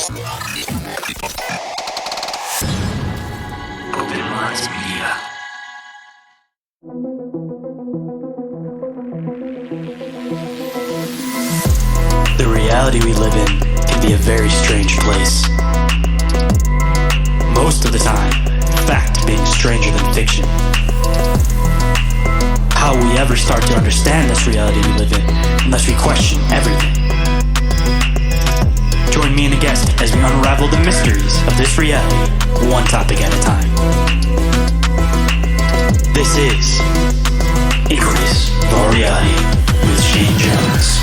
The reality we live in can be a very strange place. Most of the time, fact being stranger than fiction. How will we ever start to understand this reality we live in unless we question everything? Join me and a guest as we unravel the mysteries of this reality, one topic at a time. This is Inquiries for Reality with Shayn Jones.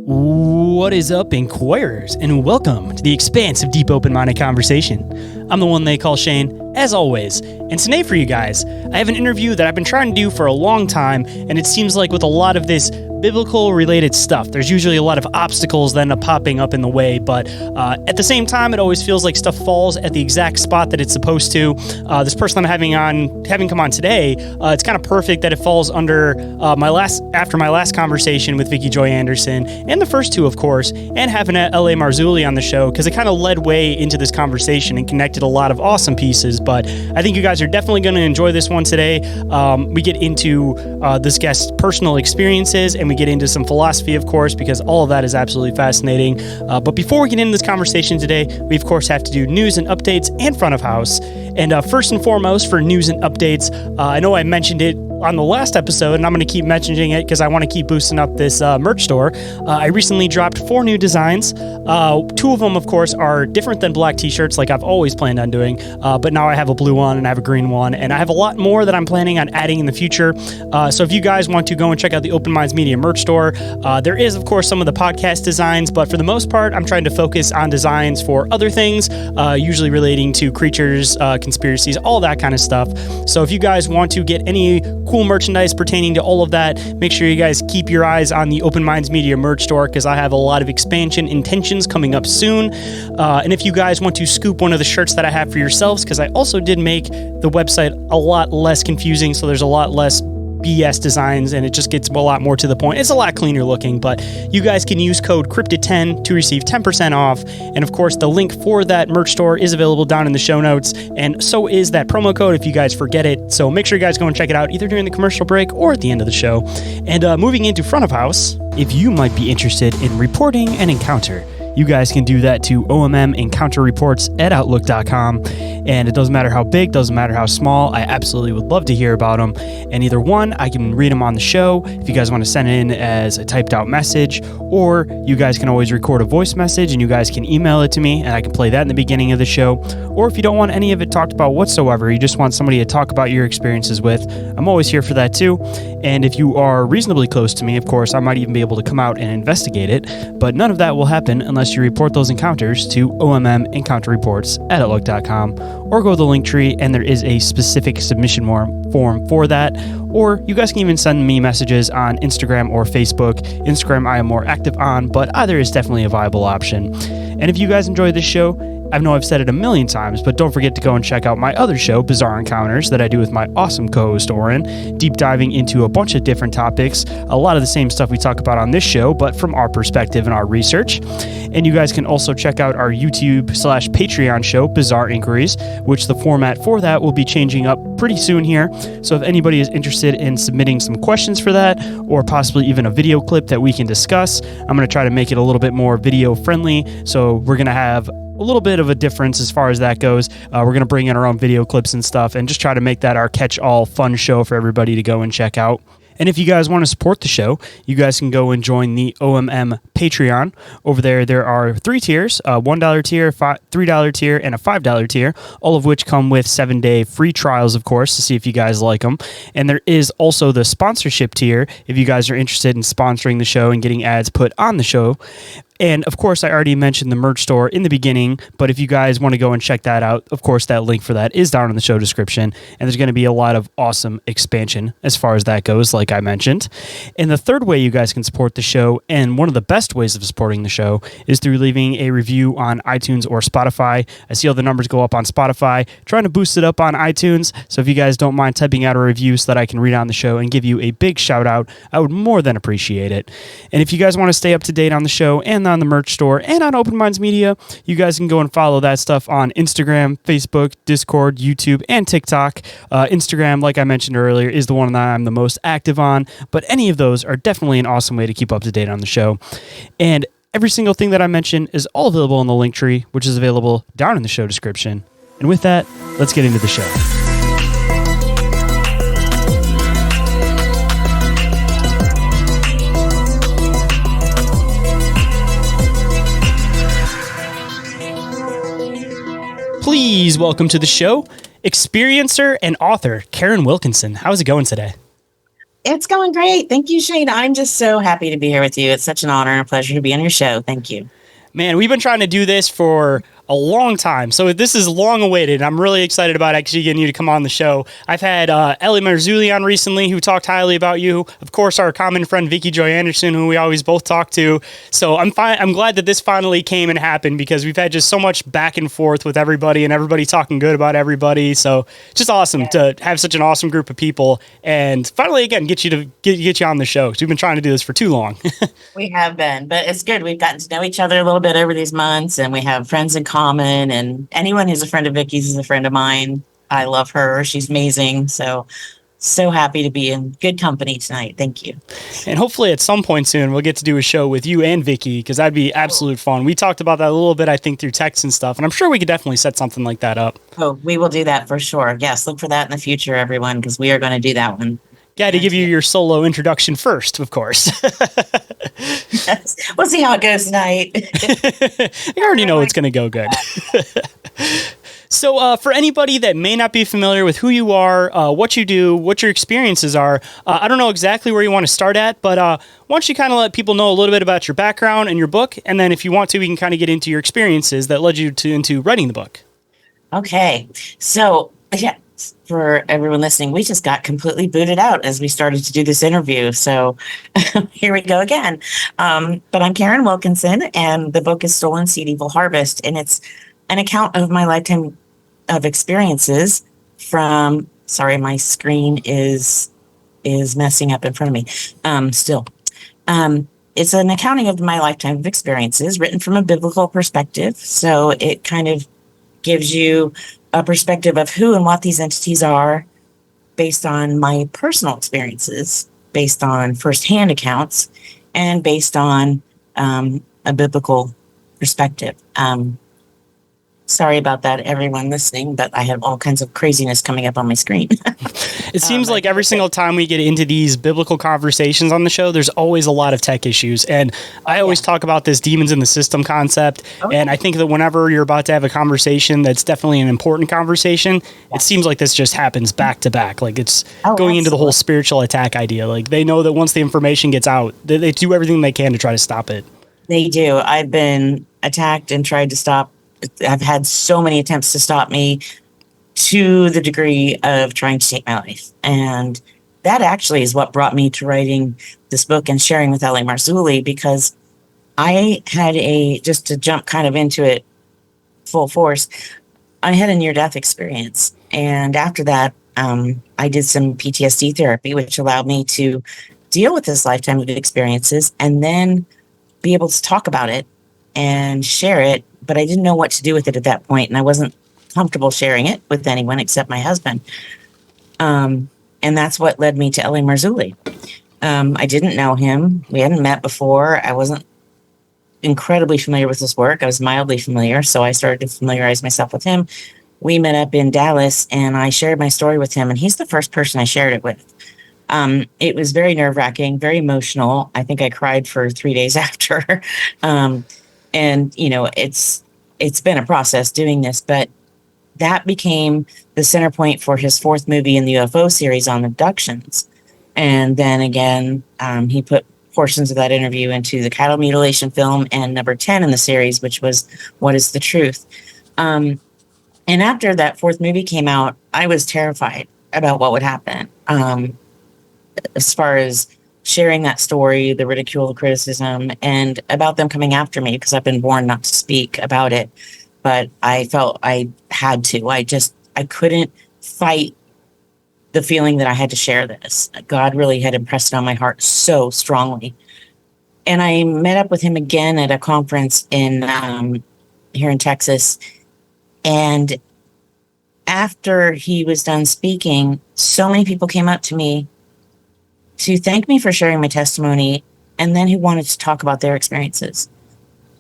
What is up, inquirers, and welcome to the expanse of deep open-minded conversation. I'm the one they call Shane, as always, and today for you guys, I have an interview that I've been trying to do for a long time, and it seems like with a lot of this biblical-related stuff, there's usually a lot of obstacles that end up popping up in the way, but at the same time, it always feels like stuff falls at the exact spot that it's supposed to. This person I'm having come on today, it's kind of perfect that it falls under after my last conversation with Vicky Joy Anderson, and the first two, of course, and having L.A. Marzulli on the show, because it kind of led way into this conversation and connected a lot of awesome pieces, but I think you guys are definitely going to enjoy this one today. We get into this guest's personal experiences, and we get into some philosophy, of course, because all of that is absolutely fascinating. But before we get into this conversation today, we, of course, have to do news and updates and front of house. And first and foremost, for news and updates, I know I mentioned it on the last episode, and I'm going to keep mentioning it because I want to keep boosting up this merch store. I recently dropped 4 new designs. 2 of them, of course, are different than black t-shirts like I've always planned on doing, but now I have a blue one and I have a green one, and I have a lot more that I'm planning on adding in the future. So if you guys want to go and check out the Open Minds Media merch store, there is, of course, some of the podcast designs, but for the most part, I'm trying to focus on designs for other things, usually relating to creatures, conspiracies, all that kind of stuff. So if you guys want to get any cool merchandise pertaining to all of that, make sure you guys keep your eyes on the Open Minds Media merch store, because I have a lot of expansion intentions coming up soon. And if you guys want to scoop one of the shirts that I have for yourselves, because I also did make the website a lot less confusing, so there's a lot less BS designs, and it just gets a lot more to the point. It's a lot cleaner looking, but you guys can use code Cryptid10 to receive 10% off. And of course, the link for that merch store is available down in the show notes, and so is that promo code if you guys forget it. So make sure you guys go and check it out either during the commercial break or at the end of the show. And moving into front of house, if you might be interested in reporting an encounter, you guys can do that to ommencounterreports at outlook.com. And it doesn't matter how big, doesn't matter how small, I absolutely would love to hear about them. And either one, I can read them on the show if you guys want to send it in as a typed out message, or you guys can always record a voice message and you guys can email it to me and I can play that in the beginning of the show. Or if you don't want any of it talked about whatsoever, you just want somebody to talk about your experiences with, I'm always here for that too. And if you are reasonably close to me, of course, I might even be able to come out and investigate it, but none of that will happen unless you report those encounters to ommencounterreports at outlook.com, or go to the link tree and there is a specific submission form for that. Or you guys can even send me messages on Instagram or Facebook. Instagram I am more active on, but either is definitely a viable option. And if you guys enjoy this show, I know I've said it a million times, but don't forget to go and check out my other show, Bizarre Encounters, that I do with my awesome co-host Orin, deep diving into a bunch of different topics, a lot of the same stuff we talk about on this show, but from our perspective and our research. And you guys can also check out our YouTube/Patreon show, Bizarre Inquiries, which the format for that will be changing up pretty soon here. So if anybody is interested in submitting some questions for that, or possibly even a video clip that we can discuss, I'm going to try to make it a little bit more video friendly. So we're going to have a little bit of a difference as far as that goes. We're going to bring in our own video clips and stuff and just try to make that our catch-all fun show for everybody to go and check out. And if you guys want to support the show, you guys can go and join the OMM Patreon. Over there are 3 tiers, a $1 tier, $3 tier, and a $5 tier, all of which come with 7-day free trials, of course, to see if you guys like them. And there is also the sponsorship tier, if you guys are interested in sponsoring the show and getting ads put on the show. And, of course, I already mentioned the merch store in the beginning, but if you guys want to go and check that out, of course, that link for that is down in the show description, and there's going to be a lot of awesome expansion as far as that goes, like I mentioned. And the third way you guys can support the show, and one of the best ways of supporting the show, is through leaving a review on iTunes or Spotify. I see all the numbers go up on Spotify, trying to boost it up on iTunes, so if you guys don't mind typing out a review so that I can read on the show and give you a big shout out, I would more than appreciate it. And if you guys want to stay up to date on the show and on the merch store and on Open Minds Media, you guys can go and follow that stuff on Instagram, Facebook, Discord, YouTube, and TikTok. Instagram, like I mentioned earlier, is the one that I'm the most active on, but any of those are definitely an awesome way to keep up to date on the show. And every single thing that I mentioned is all available in the link tree, which is available down in the show description. And with that, let's get into the show. Please welcome to the show, experiencer and author, Karin Wilkinson. How's it going today? It's going great. Thank you, Shayn. I'm just so happy to be here with you. It's such an honor and a pleasure to be on your show. Thank you. Man, we've been trying to do this for a long time, so this is long awaited. I'm really excited about actually getting you to come on the show. I've had Ellie Marzulli on recently, who talked highly about you. Of course, our common friend Vicky Joy Anderson, who we always both talk to. So I'm glad that this finally came and happened, because we've had just so much back and forth with everybody, and everybody talking good about everybody. So just awesome to have such an awesome group of people, and finally again get you on the show. So we've been trying to do this for too long. We have been, but it's good. We've gotten to know each other a little bit over these months, and we have friends in common, and anyone who's a friend of Vicky's is a friend of mine. I love her. She's amazing. So happy to be in good company tonight. Thank you. And hopefully at some point soon, we'll get to do a show with you and Vicky, because that'd be absolute fun. We talked about that a little bit, I think, through text and stuff, and I'm sure we could definitely set something like that up. Oh, we will do that for sure. Yes, look for that in the future, everyone, because we are going to do that one. Got to give you your solo introduction first, of course. Yes. We'll see how it goes tonight. You already know it's going to go good. So for anybody that may not be familiar with who you are, what you do, what your experiences are, I don't know exactly where you want to start at, but why don't you kind of let people know a little bit about your background and your book, and then if you want to, we can kind of get into your experiences that led you into writing the book. Okay. So, yeah. For everyone listening, we just got completely booted out as we started to do this interview. So here we go again. But I'm Karin Wilkinson, and the book is Stolen Seed, Evil Harvest. And it's an account of my lifetime of experiences from, sorry, my screen is messing up in front of me. It's an accounting of my lifetime of experiences written from a biblical perspective. So it kind of gives you a perspective of who and what these entities are based on my personal experiences, based on firsthand accounts, and based on a biblical perspective. Sorry about that, everyone listening, but I have all kinds of craziness coming up on my screen. It seems like every single time we get into these biblical conversations on the show, there's always a lot of tech issues. And I always talk about this demons in the system concept. Okay. And I think that whenever you're about to have a conversation that's definitely an important conversation, it seems like this just happens back to back. Like it's going into the whole spiritual attack idea. Like they know that once the information gets out, they do everything they can to try to stop it. They do. I've been attacked and tried to stop. I've had so many attempts to stop me, to the degree of trying to take my life. And that actually is what brought me to writing this book and sharing with Ellie Marzulli, because I had just to jump kind of into it full force, I had a near-death experience. And after that, I did some PTSD therapy, which allowed me to deal with this lifetime of experiences and then be able to talk about it and share it. But I didn't know what to do with it at that point, and I wasn't comfortable sharing it with anyone except my husband. And that's what led me to Ellie Marzulli. I didn't know him. We hadn't met before. I wasn't incredibly familiar with his work. I was mildly familiar, so I started to familiarize myself with him. We met up in Dallas, and I shared my story with him, and he's the first person I shared it with. It was very nerve-wracking, very emotional. I think I cried for 3 days after. And it's been a process doing this, but that became the center point for his fourth movie in the UFO series on abductions. And then again, he put portions of that interview into the cattle mutilation film and number 10 in the series, which was What is the Truth? And after that fourth movie came out, I was terrified about what would happen. As far as sharing that story, the ridicule, the criticism, and about them coming after me, because I've been warned not to speak about it. But I felt I had to. I couldn't fight the feeling that I had to share this. God really had impressed it on my heart so strongly. And I met up with him again at a conference in here in Texas. And after he was done speaking, so many people came up to me to thank me for sharing my testimony, and then who wanted to talk about their experiences,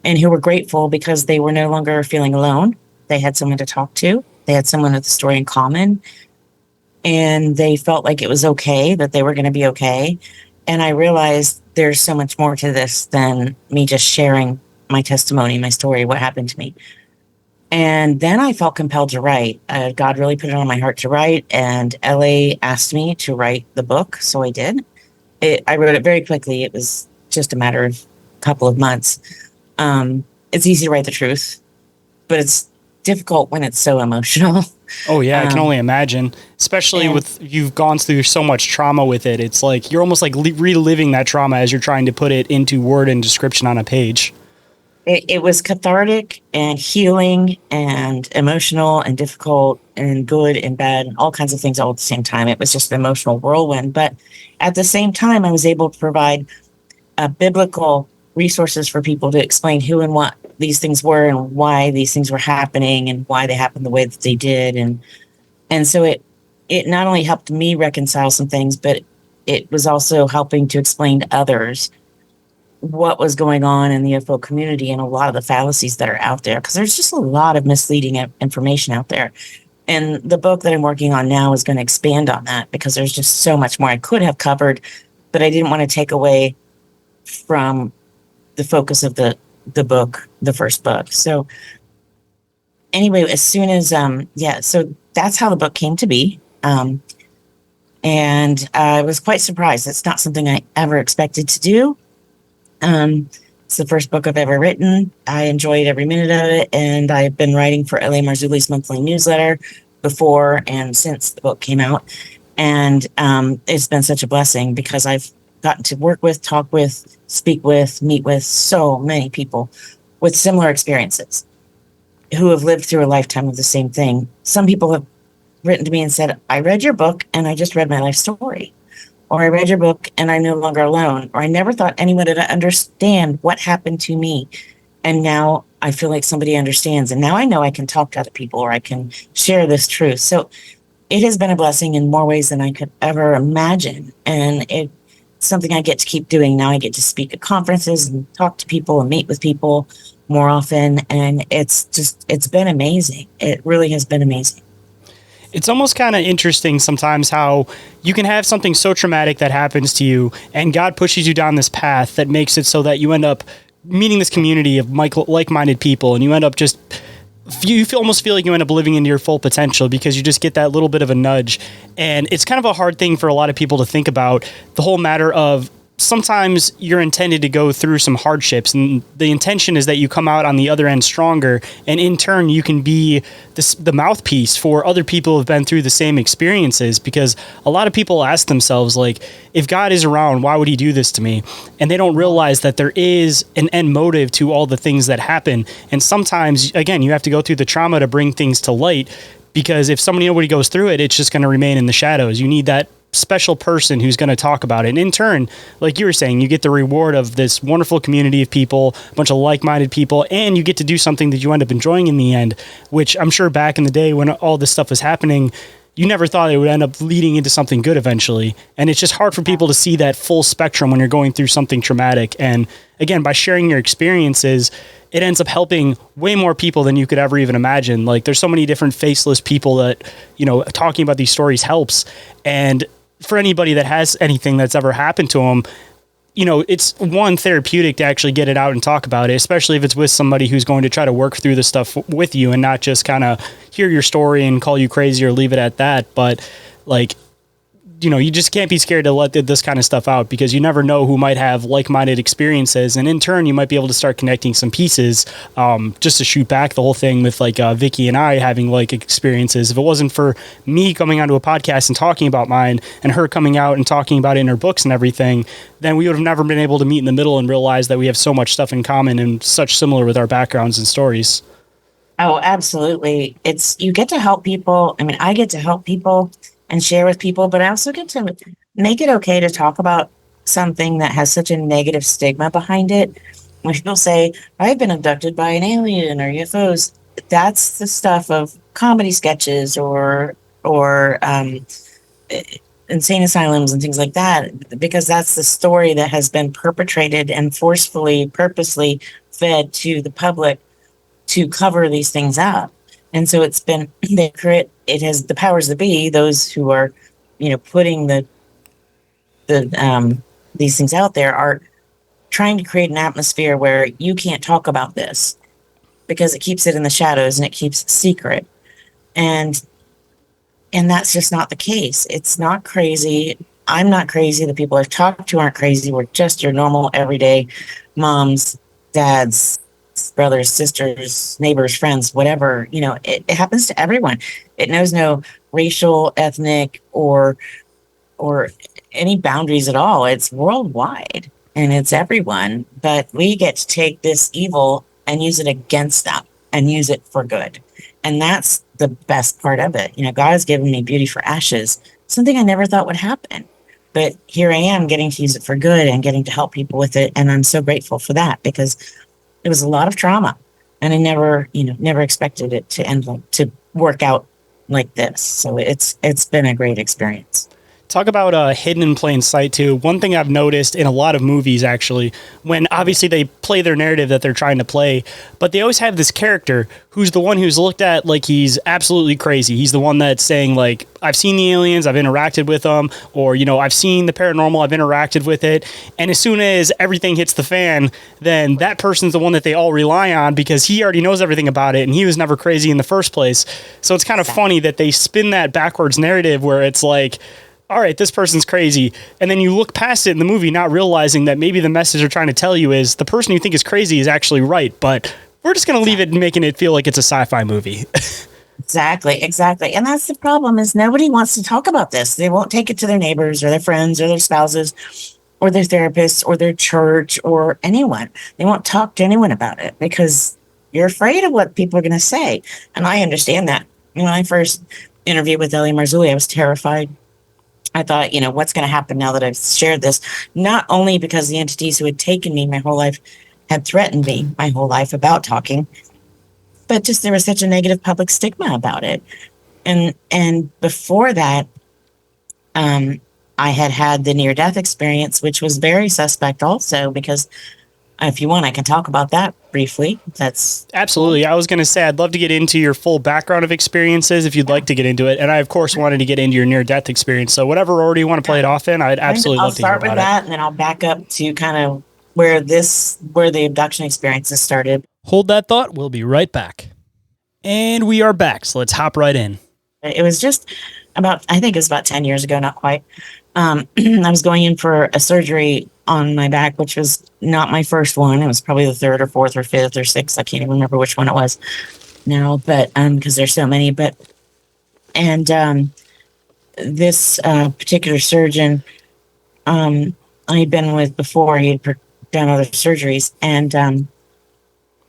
and who were grateful because they were no longer feeling alone. They had someone to talk to. They had someone with a story in common, and they felt like it was okay, that they were going to be okay. And I realized there's so much more to this than me just sharing my testimony, my story, what happened to me. And then I felt compelled to write. God really put it on my heart to write, and LA asked me to write the book, so I did. I wrote it very quickly. It was just a matter of a couple of months. It's easy to write the truth, but it's difficult when it's so emotional. Oh yeah, I can only imagine, especially with you've gone through so much trauma with it. It's like you're almost like reliving that trauma as you're trying to put it into word and description on a page. It was cathartic and healing and emotional and difficult and good and bad and all kinds of things all at the same time. It was just an emotional whirlwind. But at the same time, I was able to provide biblical resources for people to explain who and what these things were and why these things were happening and why they happened the way that they did. And so it not only helped me reconcile some things, but it was also helping to explain to others what was going on in the UFO community and a lot of the fallacies that are out there, because there's just a lot of misleading information out there. And the book that I'm working on now is going to expand on that, because there's just so much more I could have covered, but I didn't want to take away from the focus of the book, the first book. So anyway, as soon as, so that's how the book came to be. And I was quite surprised. It's not something I ever expected to do. It's the first book I've ever written. I enjoyed every minute of it, and I've been writing for L.A. Marzulli's monthly newsletter before and since the book came out. And it's been such a blessing, because I've gotten to work with, talk with, speak with, meet with so many people with similar experiences who have lived through a lifetime of the same thing. Some people have written to me and said, I read your book and I just read my life story. Or I read your book and I'm no longer alone. Or I never thought anyone would understand what happened to me. And now I feel like somebody understands. And now I know I can talk to other people, or I can share this truth. So it has been a blessing in more ways than I could ever imagine. And it's something I get to keep doing. Now I get to speak at conferences and talk to people and meet with people more often. And it's been amazing. It really has been amazing. It's almost kind of interesting sometimes how you can have something so traumatic that happens to you, and God pushes you down this path that makes it so that you end up meeting this community of like-minded people, and you end up just, almost feel like you end up living into your full potential because you just get that little bit of a nudge. And it's kind of a hard thing for a lot of people to think about, the whole matter of sometimes you're intended to go through some hardships, and the intention is that you come out on the other end stronger, and in turn you can be the mouthpiece for other people who have been through the same experiences. Because a lot of people ask themselves, like, if God is around, why would he do this to me? And they don't realize that there is an end motive to all the things that happen. And sometimes, again, you have to go through the trauma to bring things to light, because if nobody goes through it, it's just going to remain in the shadows. You need that special person who's going to talk about it. And in turn, like you were saying, you get the reward of this wonderful community of people, a bunch of like-minded people, and you get to do something that you end up enjoying in the end, which I'm sure back in the day when all this stuff was happening, you never thought it would end up leading into something good eventually. And it's just hard for people to see that full spectrum when you're going through something traumatic. And again, by sharing your experiences, it ends up helping way more people than you could ever even imagine. Like, there's so many different faceless people that, talking about these stories helps. And for anybody that has anything that's ever happened to them, it's one, therapeutic to actually get it out and talk about it, especially if it's with somebody who's going to try to work through the stuff with you and not just kind of hear your story and call you crazy or leave it at that. But like, you just can't be scared to let this kind of stuff out, because you never know who might have like-minded experiences. And in turn, you might be able to start connecting some pieces, just to shoot back the whole thing with like Vicky and I having like experiences. If it wasn't for me coming onto a podcast and talking about mine, and her coming out and talking about it in her books and everything, then we would have never been able to meet in the middle and realize that we have so much stuff in common and such similar with our backgrounds and stories. Oh, absolutely. You get to help people. I mean, I get to help people and share with people, but I also get to make it okay to talk about something that has such a negative stigma behind it. When people say, I've been abducted by an alien or UFOs, that's the stuff of comedy sketches or insane asylums and things like that, because that's the story that has been perpetrated and forcefully, purposely fed to the public to cover these things up. And so it has the powers that be, those who are, putting these things out there, are trying to create an atmosphere where you can't talk about this because it keeps it in the shadows and it keeps it secret. And that's just not the case. It's not crazy. I'm not crazy. The people I've talked to aren't crazy. We're just your normal, everyday moms, dads, brothers, sisters, neighbors, friends, whatever. It happens to everyone. It knows no racial, ethnic, or any boundaries at all. It's worldwide, and it's everyone. But we get to take this evil and use it against them and use it for good. And that's the best part of it. God has given me beauty for ashes, something I never thought would happen. But here I am getting to use it for good and getting to help people with it. And I'm so grateful for that, because it was a lot of trauma, and I never expected it to to work out like this. So it's been a great experience. Talk about hidden in plain sight too. One thing I've noticed in a lot of movies, actually, when obviously they play their narrative that they're trying to play, but they always have this character who's the one who's looked at like he's absolutely crazy. He's the one that's saying like, I've seen the aliens, I've interacted with them, or, I've seen the paranormal, I've interacted with it. And as soon as everything hits the fan, then that person's the one that they all rely on, because he already knows everything about it and he was never crazy in the first place. So it's kind of funny that they spin that backwards narrative where it's like, all right, this person's crazy. And then you look past it in the movie, not realizing that maybe the message they're trying to tell you is the person you think is crazy is actually right. But we're just going to leave it, making it feel like it's a sci-fi movie. Exactly. And that's the problem, is nobody wants to talk about this. They won't take it to their neighbors or their friends or their spouses or their therapists or their church or anyone. They won't talk to anyone about it because you're afraid of what people are going to say. And I understand that. When I first interviewed with Ellie Marzulli, I was terrified. I thought, what's going to happen now that I've shared this? Not only because the entities who had taken me my whole life had threatened me my whole life about talking, but just there was such a negative public stigma about it. And before that, I had the near-death experience, which was very suspect also, because if you want, I can talk about that briefly. That's absolutely. I was going to say, I'd love to get into your full background of experiences if you'd like to get into it. And I, of course, wanted to get into your near-death experience. So whatever order you want to play it off in, I'd absolutely love to hear about it. I'll start with that, and then I'll back up to kind of where the abduction experiences started. Hold that thought. We'll be right back. And we are back. So let's hop right in. It was just I think it was about 10 years ago, not quite. I was going in for a surgery on my back, which was not my first one. It was probably the third or fourth or fifth or sixth. I can't even remember which one it was now, but because there's so many. This particular surgeon I had been with before, he had done other surgeries, and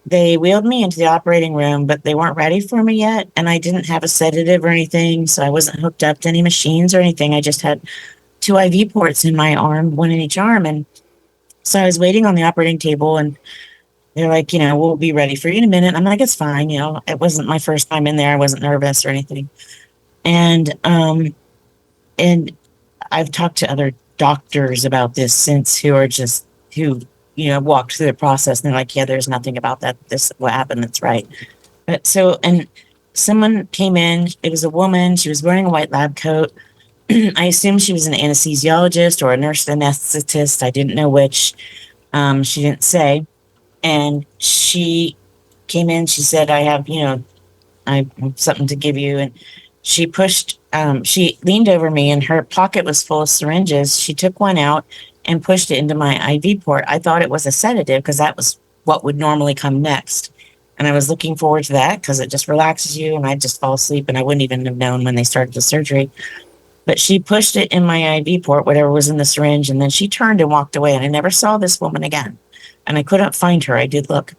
they wheeled me into the operating room, but they weren't ready for me yet, and I didn't have a sedative or anything, so I wasn't hooked up to any machines or anything. I just had 2 IV ports in my arm, 1 in each arm. And so I was waiting on the operating table, and they're like, we'll be ready for you in a minute. I'm like, it's fine. It wasn't my first time in there. I wasn't nervous or anything. And I've talked to other doctors about this since who walked through the process, and they're like, yeah, there's nothing about that. This, what happened, that's right. But and someone came in, it was a woman. She was wearing a white lab coat. I assumed she was an anesthesiologist or a nurse anesthetist. I didn't know which. She didn't say. And she came in. She said, I have, I have something to give you. And she leaned over me and her pocket was full of syringes. She took one out and pushed it into my IV port. I thought it was a sedative because that was what would normally come next. And I was looking forward to that because it just relaxes you and I'd just fall asleep and I wouldn't even have known when they started the surgery. But she pushed it in my IV port, whatever was in the syringe, and then she turned and walked away. And I never saw this woman again. And I couldn't find her. I did look.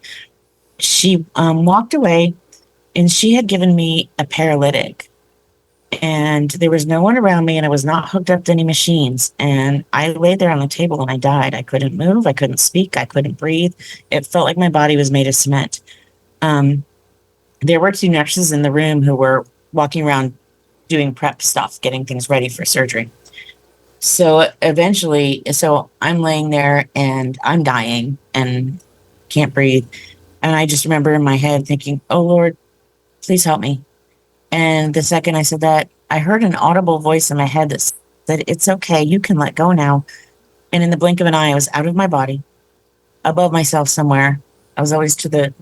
She walked away and she had given me a paralytic. And there was no one around me and I was not hooked up to any machines. And I laid there on the table and I died. I couldn't move. I couldn't speak. I couldn't breathe. It felt like my body was made of cement. There were two nurses in the room who were walking around doing prep stuff, getting things ready for surgery. So I'm laying there and I'm dying and can't breathe. And I just remember in my head thinking, oh Lord, please help me. And the second I said that, I heard an audible voice in my head that said, it's okay, you can let go now. And in the blink of an eye, I was out of my body, above myself somewhere. I was always to the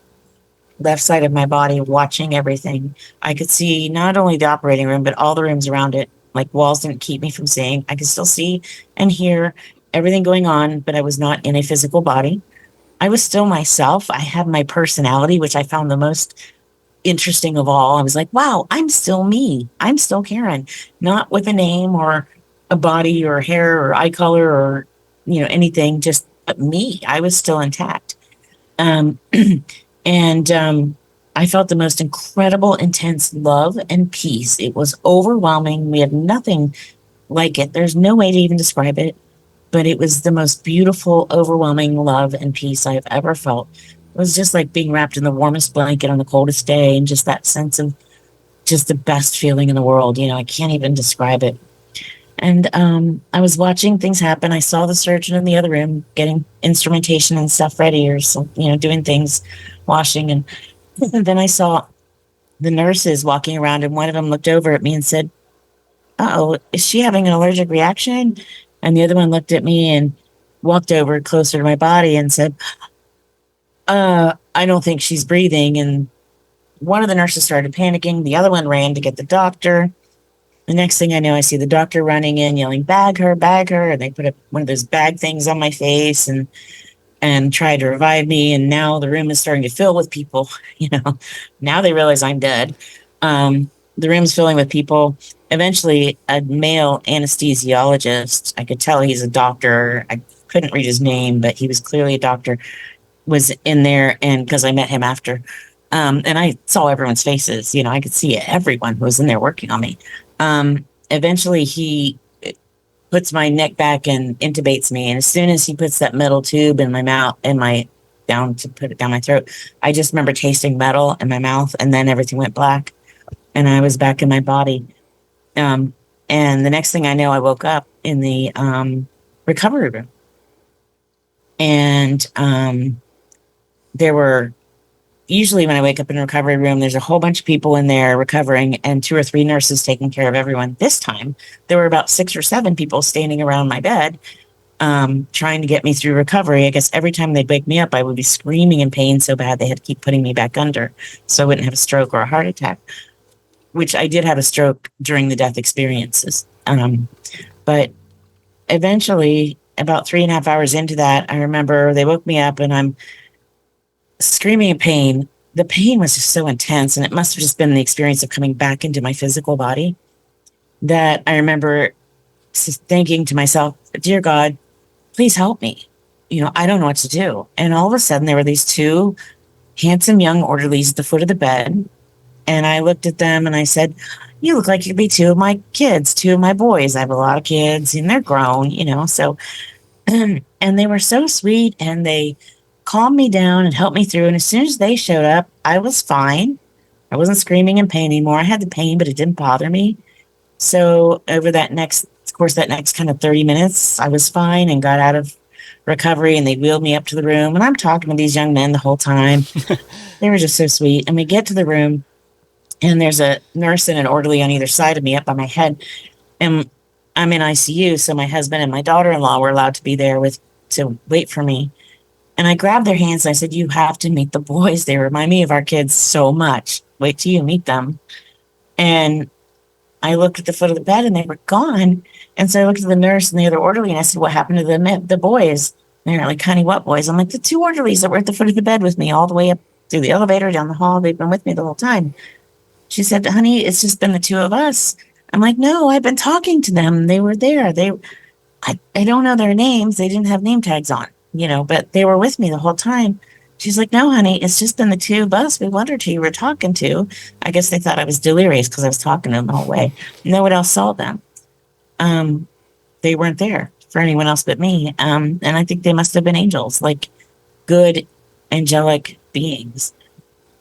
left side of my body watching everything. I could see not only the operating room, but all the rooms around it. Like walls didn't keep me from seeing. I could still see and hear everything going on, but I was not in a physical body. I was still myself. I had my personality, which I found the most interesting of all. I was like, wow, I'm still me. I'm still Karin, not with a name or a body or hair or eye color or, anything, just me. I was still intact. And I felt the most incredible, intense love and peace. It was overwhelming. We had nothing like it. There's no way to even describe it, but it was the most beautiful, overwhelming love and peace I've ever felt. It was just like being wrapped in the warmest blanket on the coldest day and just that sense of just the best feeling in the world. I can't even describe it. And I was watching things happen. I saw the surgeon in the other room getting instrumentation and stuff ready or some, doing things, washing. And then I saw the nurses walking around and one of them looked over at me and said, uh-oh, is she having an allergic reaction? And the other one looked at me and walked over closer to my body and said, I don't think she's breathing. And one of the nurses started panicking. The other one ran to get the doctor. The next thing I know, I see the doctor running in, yelling, bag her, bag her. And they put one of those bag things on my face and tried to revive me. And now the room is starting to fill with people. Now they realize I'm dead. The room's filling with people. Eventually, a male anesthesiologist, I could tell he's a doctor. I couldn't read his name, but he was clearly a doctor, was in there. And because I met him after, and I saw everyone's faces, I could see everyone who was in there working on me. Eventually he puts my neck back and intubates me. And as soon as he puts that metal tube in my mouth, down to put it down my throat, I just remember tasting metal in my mouth and then everything went black and I was back in my body. And the next thing I know, I woke up in the, recovery room and, there were, usually when I wake up in a recovery room, there's a whole bunch of people in there recovering and 2 or 3 nurses taking care of everyone. This time, there were about 6 or 7 people standing around my bed, trying to get me through recovery. I guess every time they'd wake me up, I would be screaming in pain so bad they had to keep putting me back under so I wouldn't have a stroke or a heart attack, which I did have a stroke during the death experiences. But eventually, about 3.5 hours into that, I remember they woke me up and I'm screaming in pain. The pain was just so intense, and it must have just been the experience of coming back into my physical body that I remember thinking to myself, dear God, please help me. I don't know what to do. And all of a sudden there were these 2 handsome young orderlies at the foot of the bed. And I looked at them and I said, you look like you'd be 2 of my kids, 2 of my boys. I have a lot of kids and they're grown, so, and they were so sweet and they calmed me down and helped me through. And as soon as they showed up, I was fine. I wasn't screaming in pain anymore. I had the pain, but it didn't bother me. So over that next kind of 30 minutes, I was fine and got out of recovery and they wheeled me up to the room. And I'm talking to these young men the whole time. They were just so sweet. And we get to the room and there's a nurse and an orderly on either side of me up by my head. And I'm in ICU, so my husband and my daughter-in-law were allowed to be there to wait for me. And I grabbed their hands and I said, "You have to meet the boys. They remind me of our kids so much. Wait till you meet them." And I looked at the foot of the bed and they were gone. And so I looked at the nurse and the other orderly and I said, "What happened to the boys?" And they're like, "Honey, what boys?" I'm like, "The two orderlies that were at the foot of the bed with me all the way up through the elevator, down the hall. They've been with me the whole time." She said, "Honey, it's just been the two of us." I'm like, "No, I've been talking to them. They were there. I don't know their names. They didn't have name tags on, but they were with me the whole time." She's like, "No, honey, it's just been the two of us. We wondered who you were talking to." I guess they thought I was delirious because I was talking to them the whole way. No one else saw them. They weren't there for anyone else but me. And I think they must have been angels, like good angelic beings.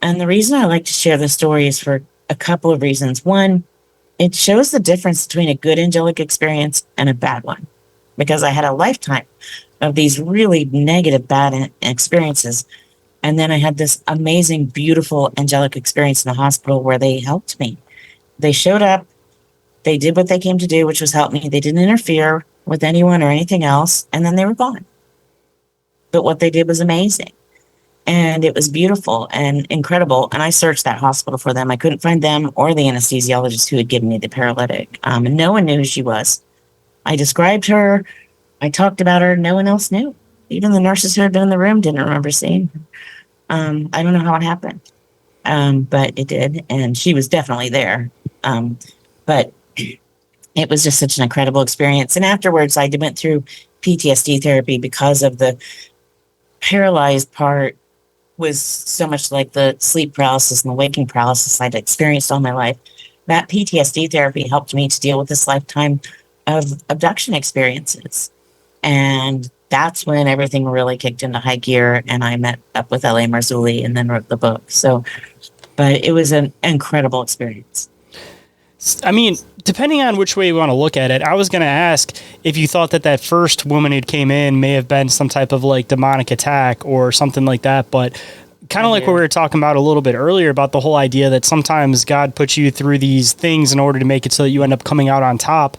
And the reason I like to share this story is for a couple of reasons. One, it shows the difference between a good angelic experience and a bad one, because I had a lifetime of these really negative, bad experiences. And then I had this amazing, beautiful angelic experience in the hospital where they helped me. They showed up. They did what they came to do, which was help me. They didn't interfere with anyone or anything else. And then they were gone. But what they did was amazing. And it was beautiful and incredible. And I searched that hospital for them. I couldn't find them or the anesthesiologist who had given me the paralytic. And no one knew who she was. I described her. I talked about her. No one else knew. Even the nurses who had been in the room didn't remember seeing her. I don't know how it happened, but it did. And she was definitely there. But it was just such an incredible experience. And afterwards, I went through PTSD therapy because of the paralyzed part was so much like the sleep paralysis and the waking paralysis I'd experienced all my life. That PTSD therapy helped me to deal with this lifetime of abduction experiences. And that's when everything really kicked into high gear. And I met up with L.A. Marzulli and then wrote the book. But it was an incredible experience. I mean, depending on which way you want to look at it, I was going to ask if you thought that first woman who came in may have been some type of like demonic attack or something like that. But kind of like what we were talking about a little bit earlier about the whole idea that sometimes God puts you through these things in order to make it so that you end up coming out on top.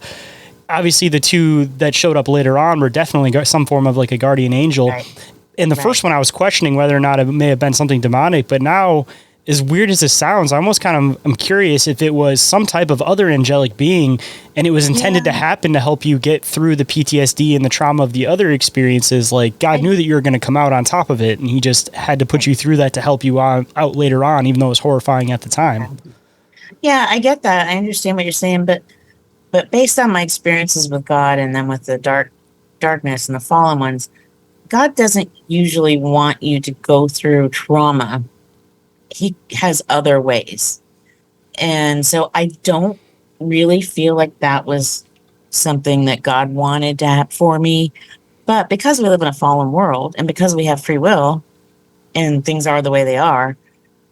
Obviously, the two that showed up later on were definitely some form of like a guardian angel. Right. And the first one, I was questioning whether or not it may have been something demonic. But now, as weird as this sounds, I'm curious if it was some type of other angelic being and it was intended to happen to help you get through the PTSD and the trauma of the other experiences. Like God knew that you were going to come out on top of it, and he just had to put you through that to help you out later on, even though it was horrifying at the time. Yeah, I get that. I understand what you're saying, but based on my experiences with God and then with the darkness and the fallen ones, God doesn't usually want you to go through trauma. He has other ways. And so I don't really feel like that was something that God wanted to have for me. But because we live in a fallen world and because we have free will and things are the way they are,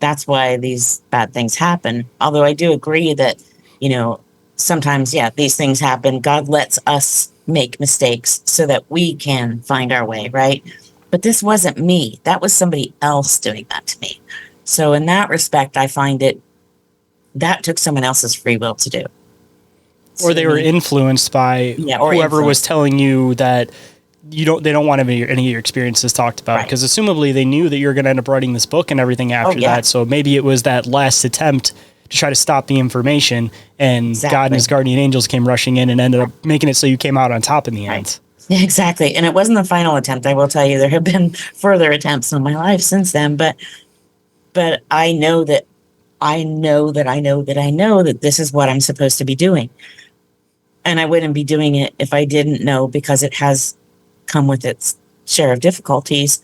that's why these bad things happen. Although I do agree that, sometimes, these things happen. God lets us make mistakes so that we can find our way, right? But this wasn't me. That was somebody else doing that to me. So in that respect, I find that took someone else's free will to do. Or they were influenced by whoever was telling you that they don't want any of your experiences talked about. Because assumably they knew that you were going to end up writing this book and everything after that. So maybe it was that last attempt to try to stop the information, and God and his guardian angels came rushing in and ended up making it so you came out on top in the end. Yeah, exactly. And it wasn't the final attempt. I will tell you, there have been further attempts in my life since then, but I know that this is what I'm supposed to be doing. And I wouldn't be doing it if I didn't know, because it has come with its share of difficulties.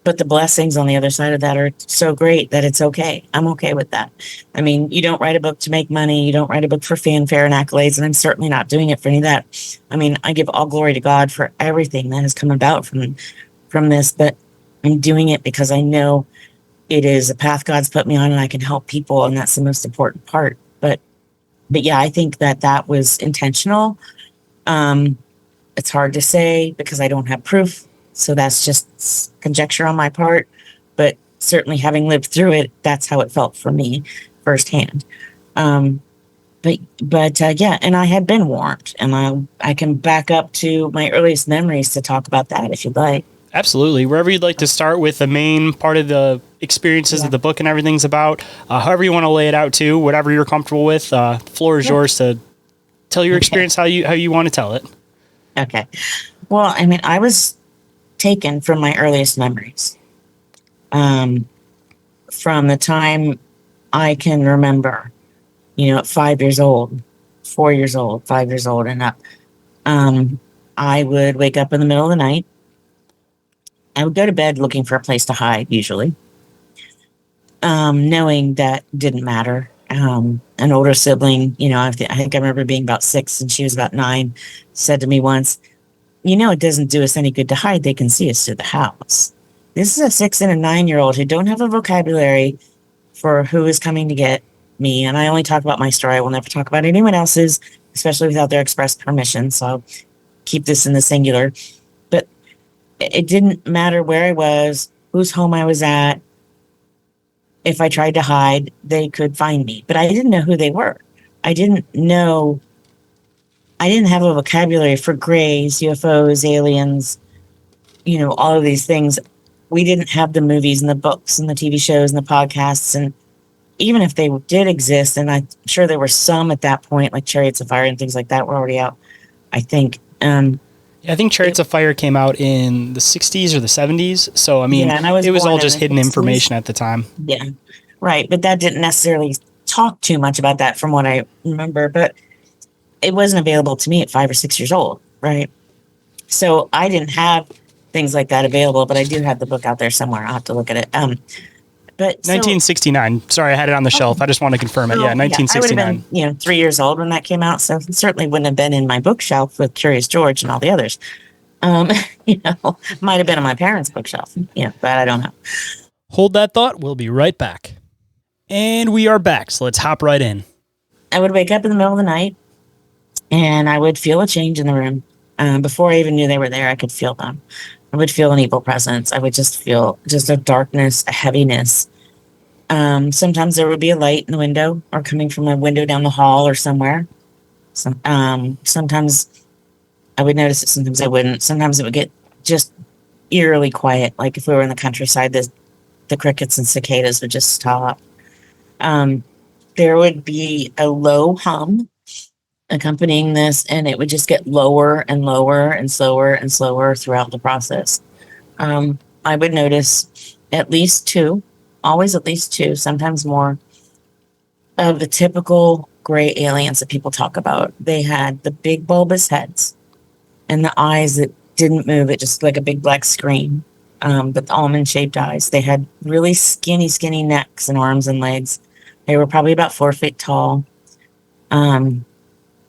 But the blessings on the other side of that are so great that it's okay. I'm okay with that. I mean, you don't write a book to make money. You don't write a book for fanfare and accolades. And I'm certainly not doing it for any of that. I mean, I give all glory to God for everything that has come about from this. But I'm doing it because I know it is a path God's put me on and I can help people. And that's the most important part. But yeah, I think that was intentional. It's hard to say because I don't have proof. So that's just conjecture on my part. But certainly having lived through it, that's how it felt for me firsthand. And Yeah, and I had been warned, and I can back up to my earliest memories to talk about that if you'd like. Absolutely. Wherever you'd like to start with the main part of the experiences of the book and everything's about, however you want to lay it out too, whatever you're comfortable with, the floor is yours to tell your experience how you want to tell it. Okay. Well, I mean, I was taken from my earliest memories. From the time I can remember, at 5 years old, 4 years old, 5 years old and up. I would wake up in the middle of the night. I would go to bed looking for a place to hide, usually, knowing that didn't matter. An older sibling, I think I remember being about 6 and she was about 9, said to me once, it doesn't do us any good to hide. They can see us through the house. This is a 6 and a 9-year-old who don't have a vocabulary for who is coming to get me. And I only talk about my story. I will never talk about anyone else's, especially without their express permission. So I'll keep this in the singular. But it didn't matter where I was, whose home I was at. If I tried to hide, they could find me. But I didn't know who they were. I didn't have a vocabulary for grays, UFOs, aliens, all of these things. We didn't have the movies and the books and the TV shows and the podcasts. And even if they did exist, and I'm sure there were some at that point, like Chariots of Fire and things like that were already out, I think. I think Chariots of Fire came out in the 60s or the 70s. So, I mean, it was all just hidden information at the time. Yeah, right. But that didn't necessarily talk too much about that from what I remember. But it wasn't available to me at 5 or 6 years old, right? So I didn't have things like that available, but I do have the book out there somewhere. I'll have to look at it. But 1969. Sorry, I had it on the shelf. I just want to confirm it. Yeah, 1969. I would have been, 3 years old when that came out, so it certainly wouldn't have been in my bookshelf with Curious George and all the others. Might have been on my parents' bookshelf. But I don't know. Hold that thought. We'll be right back. And we are back, so let's hop right in. I would wake up in the middle of the night, and I would feel a change in the room. Before I even knew they were there, I could feel them. I would feel an evil presence. I would just feel just a darkness, a heaviness. Sometimes there would be a light in the window or coming from a window down the hall or somewhere. Sometimes I would notice it, sometimes I wouldn't. Sometimes it would get just eerily quiet. Like if we were in the countryside, the crickets and cicadas would just stop. There would be a low hum accompanying this, and it would just get lower and lower and slower and slower throughout the process. I would notice at least two, always at least two, sometimes more, of the typical gray aliens that people talk about. They had the big bulbous heads and the eyes that didn't move. It just like a big black screen, but the almond-shaped eyes. They had really skinny necks and arms and legs. They were probably about 4 feet tall.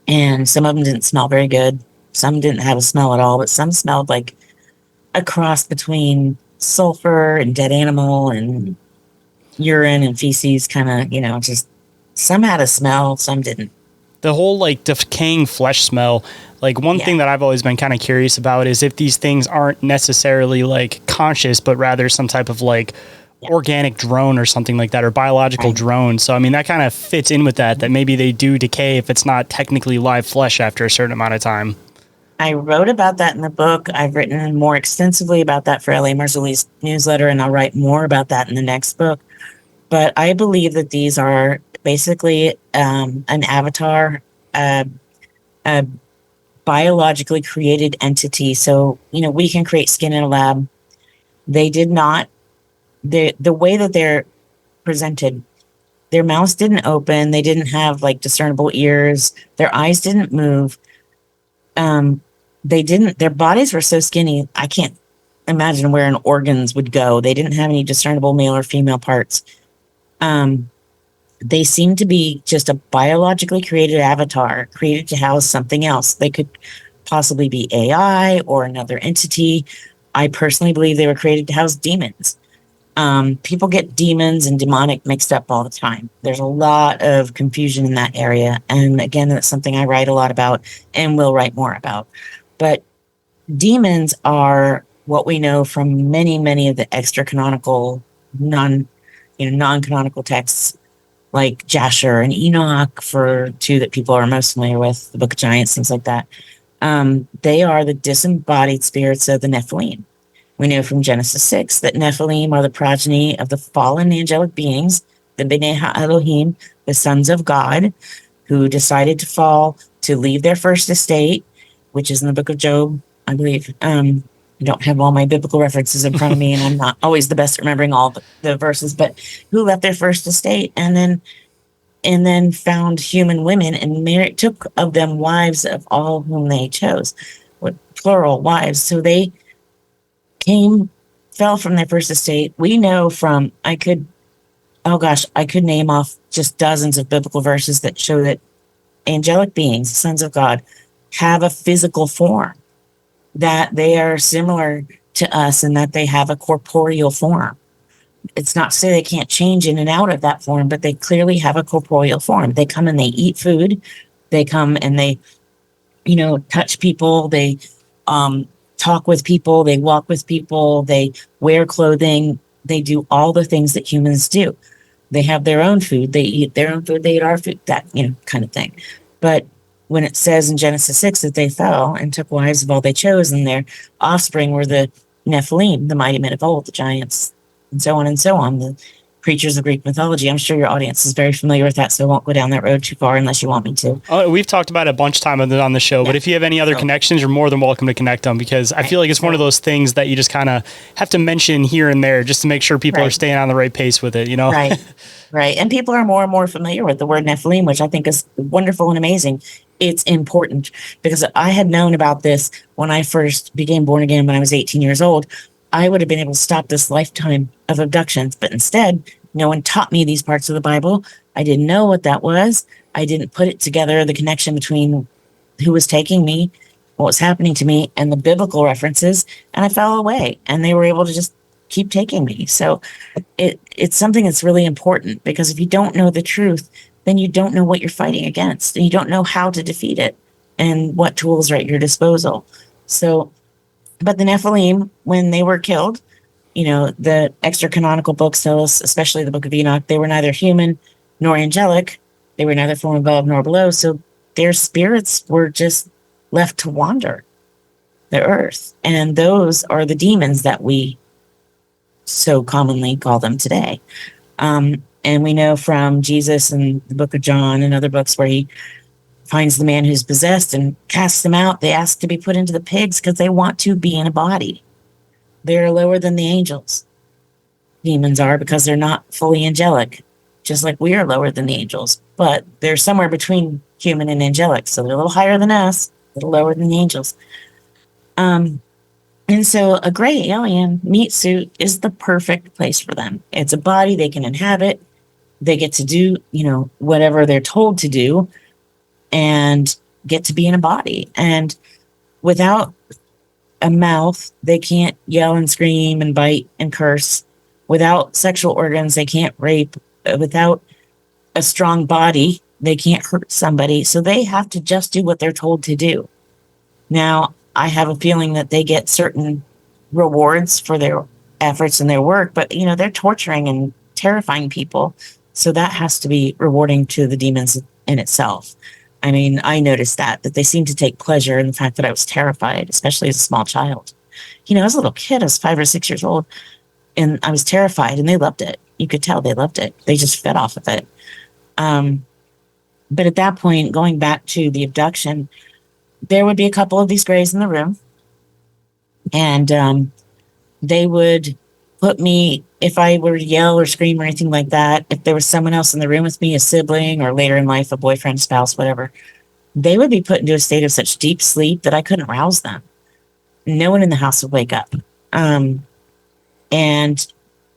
And some of them didn't smell very good. Some didn't have a smell at all, but some smelled like a cross between sulfur and dead animal and urine and feces, kind of, just some had a smell, some didn't. The whole decaying flesh smell, one thing that I've always been kind of curious about is if these things aren't necessarily conscious, but rather some type of organic drone or something like that, or biological drone. So, I mean, that kind of fits in with that maybe they do decay if it's not technically live flesh after a certain amount of time. I wrote about that in the book. I've written more extensively about that for L.A. Marzulli's newsletter, and I'll write more about that in the next book. But I believe that these are basically an avatar, a biologically created entity. So, we can create skin in a lab. They did not. The way that they're presented, their mouths didn't open. They didn't have discernible ears. Their eyes didn't move. Their bodies were so skinny, I can't imagine where an organs would go. They didn't have any discernible male or female parts. They seemed to be just a biologically created avatar, created to house something else. They could possibly be AI or another entity. I personally believe they were created to house demons. People get demons and demonic mixed up all the time. There's a lot of confusion in that area. And again, that's something I write a lot about and will write more about. But demons are what we know from many of the extra canonical, non-canonical texts like Jasher and Enoch, for two that people are most familiar with, the Book of Giants, things like that. They are the disembodied spirits of the Nephilim. We know from Genesis 6 that Nephilim are the progeny of the fallen angelic beings, the Bnei HaElohim, the sons of God, who decided to fall to leave their first estate, which is in the book of Job, I believe. I don't have all my biblical references in front of me, and I'm not always the best at remembering all the verses, but who left their first estate and then found human women and took of them wives of all whom they chose, with plural wives. So they fell from their first estate. We know from, I could name off just dozens of biblical verses that show that angelic beings, sons of God, have a physical form, that they are similar to us and that they have a corporeal form. It's not to say they can't change in and out of that form, but they clearly have a corporeal form. They come and they eat food. They come and they, touch people. They talk with people. They walk with people. They wear clothing. They do all the things that humans do. They have their own food. They eat their own food. They eat our food, that, kind of thing. But when it says in Genesis 6 that they fell and took wives of all they chose, and their offspring were the Nephilim, the mighty men of old, the giants, and so on, the creatures of Greek mythology. I'm sure your audience is very familiar with that, so I won't go down that road too far unless you want me to. We've talked about it a bunch of time on the show, but if you have any other connections, you're more than welcome to connect them, because I feel like it's one of those things that you just kind of have to mention here and there just to make sure people are staying on the right pace with it, Right. And people are more and more familiar with the word Nephilim, which I think is wonderful and amazing. It's important, because I had known about this when I first became born again when I was 18 years old. I would have been able to stop this lifetime of abductions, but instead, no one taught me these parts of the Bible. I didn't know what that was. I didn't put it together, the connection between who was taking me, what was happening to me, and the biblical references, and I fell away, and they were able to just keep taking me. So it's something that's really important, because if you don't know the truth, then you don't know what you're fighting against, and you don't know how to defeat it and what tools are at your disposal. So, but the Nephilim, when they were killed, the extra canonical books tell us, especially the Book of Enoch, they were neither human nor angelic. They were neither from above nor below. So their spirits were just left to wander the earth. And those are the demons that we so commonly call them today. And we know from Jesus and the Book of John and other books where he finds the man who's possessed and casts them out. They ask to be put into the pigs because they want to be in a body. They're lower than the angels. Demons are, because they're not fully angelic, just like we are lower than the angels. But they're somewhere between human and angelic. So they're a little higher than us, a little lower than the angels. And so a gray alien meat suit is the perfect place for them. It's a body they can inhabit. They get to do, whatever they're told to do, and get to be in a body. And without a mouth, they can't yell and scream and bite and curse. Without sexual organs, they can't rape. Without a strong body, they can't hurt somebody. So they have to just do what they're told to do. Now, I have a feeling that they get certain rewards for their efforts and their work, but they're torturing and terrifying people. So that has to be rewarding to the demons in itself. I mean, I noticed that they seemed to take pleasure in the fact that I was terrified, especially as a small child. I was a little kid, I was 5 or 6 years old, and I was terrified, and they loved it. You could tell they loved it. They just fed off of it. But at that point, going back to the abduction, there would be a couple of these grays in the room, and they would put me, if I were to yell or scream or anything like that, if there was someone else in the room with me, a sibling, or later in life, a boyfriend, spouse, whatever, they would be put into a state of such deep sleep that I couldn't rouse them. No one in the house would wake up. And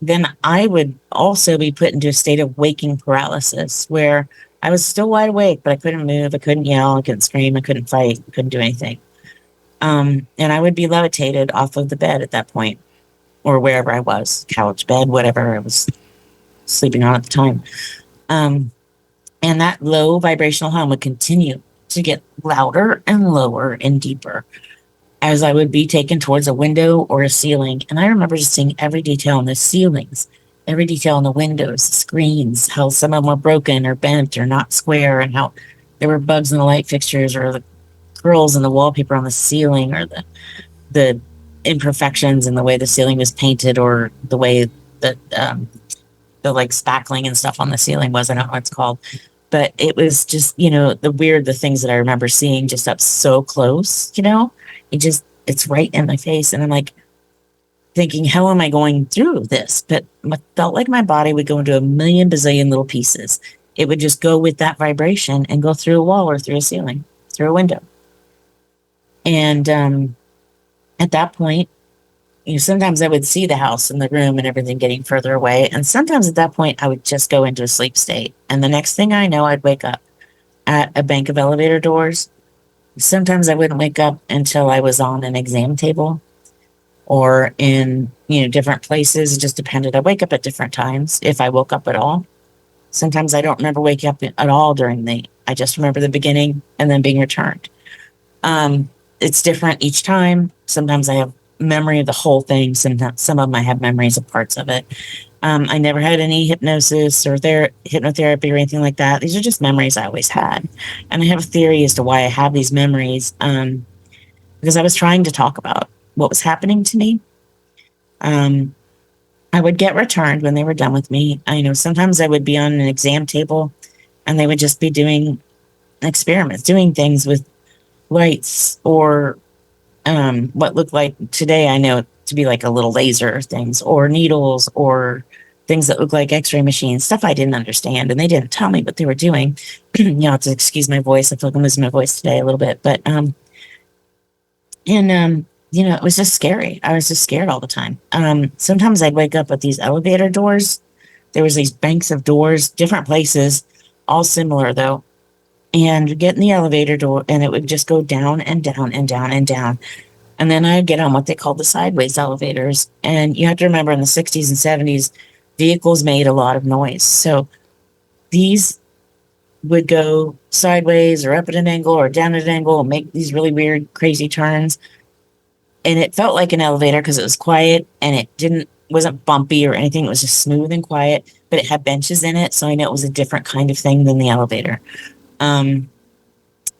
then I would also be put into a state of waking paralysis, where I was still wide awake, but I couldn't move, I couldn't yell, I couldn't scream, I couldn't fight, I couldn't do anything. And I would be levitated off of the bed at that point, or wherever I was, couch, bed, whatever I was sleeping on at the time. And that low vibrational hum would continue to get louder and lower and deeper as I would be taken towards a window or a ceiling. And I remember just seeing every detail in the ceilings every detail on the windows, the screens, how some of them were broken or bent or not square, and how there were bugs in the light fixtures or the curls in the wallpaper on the ceiling, or the imperfections in the way the ceiling was painted, or the way that the like spackling and stuff on the ceiling was. I don't know what it's called, but it was just, the things that I remember seeing just up so close, it's right in my face. And I'm like thinking, how am I going through this? But I felt like my body would go into a million bazillion little pieces. It would just go with that vibration and go through a wall or through a ceiling, through a window. And at that point, sometimes I would see the house and the room and everything getting further away. And sometimes at that point, I would just go into a sleep state. And the next thing I know, I'd wake up at a bank of elevator doors. Sometimes I wouldn't wake up until I was on an exam table or in, different places. It just depended. I wake up at different times if I woke up at all. Sometimes I don't remember waking up at all I just remember the beginning and then being returned. It's different each time. Sometimes I have memory of the whole thing. Sometimes some of them I have memories of parts of it. I never had any hypnosis or hypnotherapy or anything like that. These are just memories I always had. And I have a theory as to why I have these memories, because I was trying to talk about what was happening to me. I would get returned when they were done with me. Sometimes I would be on an exam table and they would just be doing experiments, doing things with lights or what looked like today I know to be like a little laser things, or needles, or things that look like x-ray machines, stuff I didn't understand, and they didn't tell me what they were doing. You'll have to excuse my voice. I feel like I'm losing my voice today a little bit, but it was just scary. I was just scared all the time. Sometimes I'd wake up at these elevator doors. There was these banks of doors, different places, all similar though. And get in the elevator door and it would just go down and down and down and down. And then I'd get on what they called the sideways elevators. And you have to remember, in the 60s and 70s, vehicles made a lot of noise. So these would go sideways or up at an angle or down at an angle and make these really weird, crazy turns. And it felt like an elevator because it was quiet and it wasn't bumpy or anything. It was just smooth and quiet, but it had benches in it. So I know it was a different kind of thing than the elevator.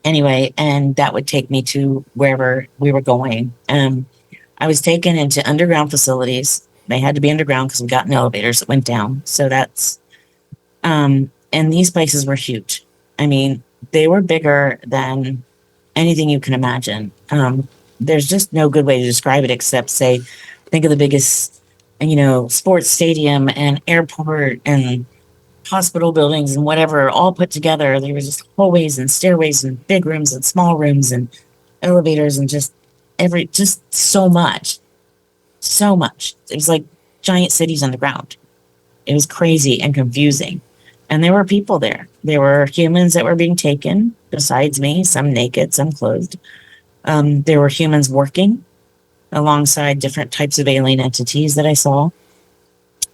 Anyway, and that would take me to wherever we were going. I was taken into underground facilities. They had to be underground because we got in elevators that went down. So that's, and these places were huge. I mean, they were bigger than anything you can imagine. There's just no good way to describe it except say, think of the biggest, sports stadium and airport and hospital buildings and whatever all put together. There was just hallways and stairways and big rooms and small rooms and elevators and just so much. It was like giant cities underground. It was crazy and confusing. And there were people there. There were humans that were being taken besides me, some naked, some clothed. There were humans working alongside different types of alien entities that I saw.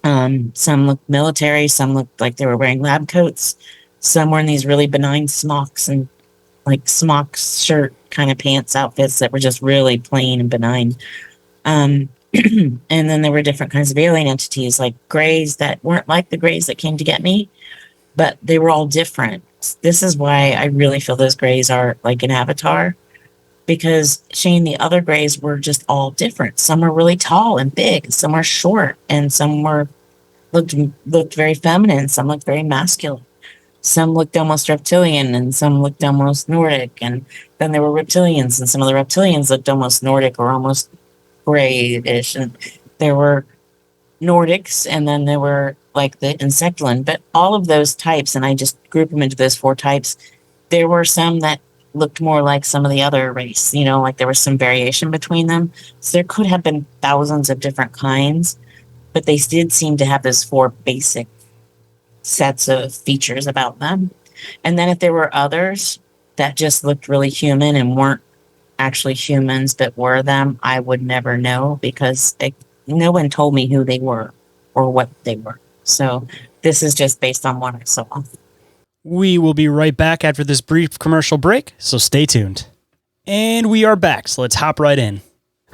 Some looked military, some looked like they were wearing lab coats, some were in these really benign smocks and like smock shirt kind of pants outfits that were just really plain and benign. And then there were different kinds of alien entities, like grays that weren't like the grays that came to get me, but they were all different. This is why I really feel those grays are like an avatar, because Shayn, the other grays were just all different. Some were really tall and big, some were short, and some looked very feminine, some looked very masculine. Some looked almost reptilian and some looked almost Nordic. And then there were reptilians, and some of the reptilians looked almost Nordic or almost grayish. And there were Nordics, and then there were like the insectland. But all of those types, and I just group them into those 4 types, there were some that looked more like some of the other race, like there was some variation between them. So there could have been thousands of different kinds, but they did seem to have those 4 basic sets of features about them. And then if there were others that just looked really human and weren't actually humans but were them, I would never know because no one told me who they were or what they were. So this is just based on what I saw. We will be right back after this brief commercial break, so stay tuned. And we are back, so let's hop right in.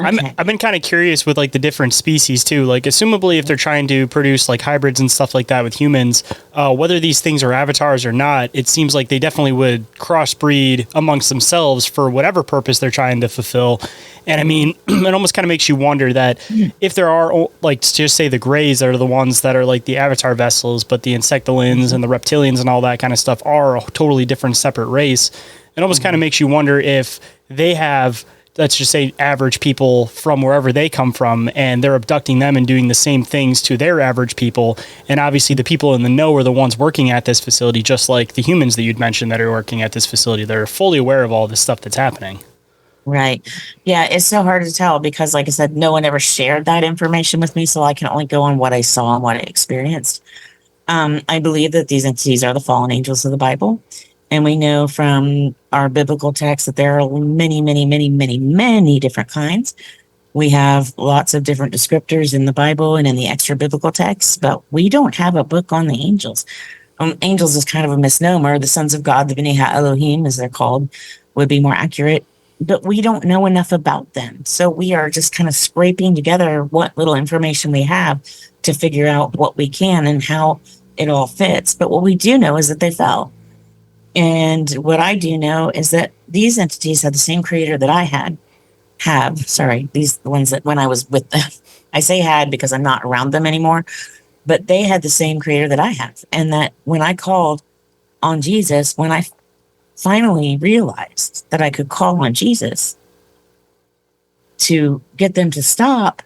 Okay. I've been kind of curious with like the different species too. Like, assumably, if they're trying to produce like hybrids and stuff like that with humans, whether these things are avatars or not, it seems like they definitely would crossbreed amongst themselves for whatever purpose they're trying to fulfill. And I mean, it almost kind of makes you wonder that if there are, like, just say the Greys that are the ones that are like the avatar vessels, but the Insectolins and the Reptilians and all that kind of stuff are a totally different, separate race. It almost kind of makes you wonder if they have, let's just say, average people from wherever they come from, and they're abducting them and doing the same things to their average people. And obviously the people in the know are the ones working at this facility, just like the humans that you'd mentioned that are working at this facility. They're fully aware of all this stuff that's happening. Right. Yeah, it's so hard to tell because, like I said, no one ever shared that information with me, so I can only go on what I saw and what I experienced. I believe that these entities are the fallen angels of the Bible. And we know from our biblical texts that there are many, many, many, many, many different kinds. We have lots of different descriptors in the Bible and in the extra biblical texts, but we don't have a book on the angels. Angels is kind of a misnomer. The sons of God, the B'nai Elohim, as they're called, would be more accurate. But we don't know enough about them. So we are just kind of scraping together what little information we have to figure out what we can and how it all fits. But what we do know is that they fell. And what I do know is that these entities had the same creator that I these ones that when I was with them, I say had because I'm not around them anymore, but they had the same creator that I have. And that when I called on Jesus, when I finally realized that I could call on Jesus to get them to stop,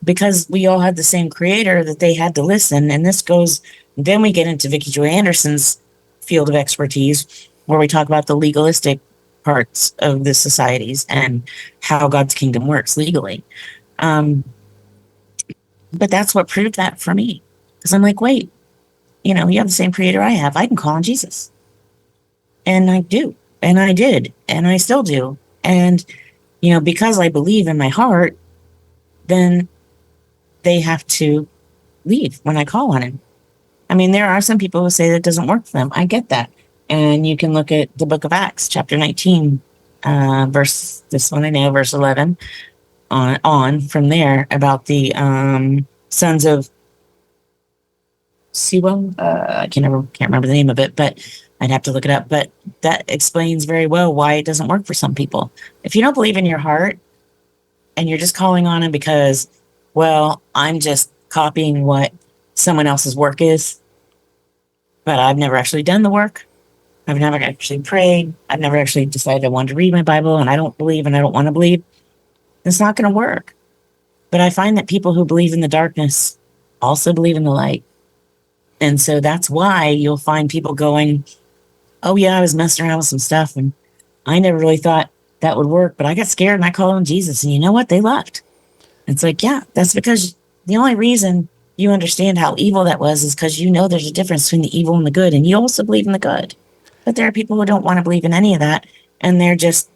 because we all had the same creator, that they had to listen. And this goes, then we get into Vicki Joy Anderson's field of expertise, where we talk about the legalistic parts of the societies and how God's kingdom works legally. But that's what proved that for me. Because I'm like, wait, you have the same creator I have. I can call on Jesus. And I do. And I did. And I still do. And, because I believe in my heart, then they have to leave when I call on him. I mean, there are some people who say that it doesn't work for them. I get that. And you can look at the book of Acts, chapter 19, verse 11, on from there, about the sons of Siwa. I can't remember the name of it, but I'd have to look it up. But that explains very well why it doesn't work for some people. If you don't believe in your heart and you're just calling on him because, well, I'm just copying what someone else's work is, but I've never actually done the work. I've never actually prayed. I've never actually decided I wanted to read my Bible, and I don't believe and I don't want to believe. It's not going to work. But I find that people who believe in the darkness also believe in the light. And so that's why you'll find people going, oh yeah, I was messing around with some stuff and I never really thought that would work, but I got scared and I called on Jesus, and you know what? They left. It's like, yeah, that's because the only reason you understand how evil that was is because there's a difference between the evil and the good, and you also believe in the good. But there are people who don't want to believe in any of that, and they're just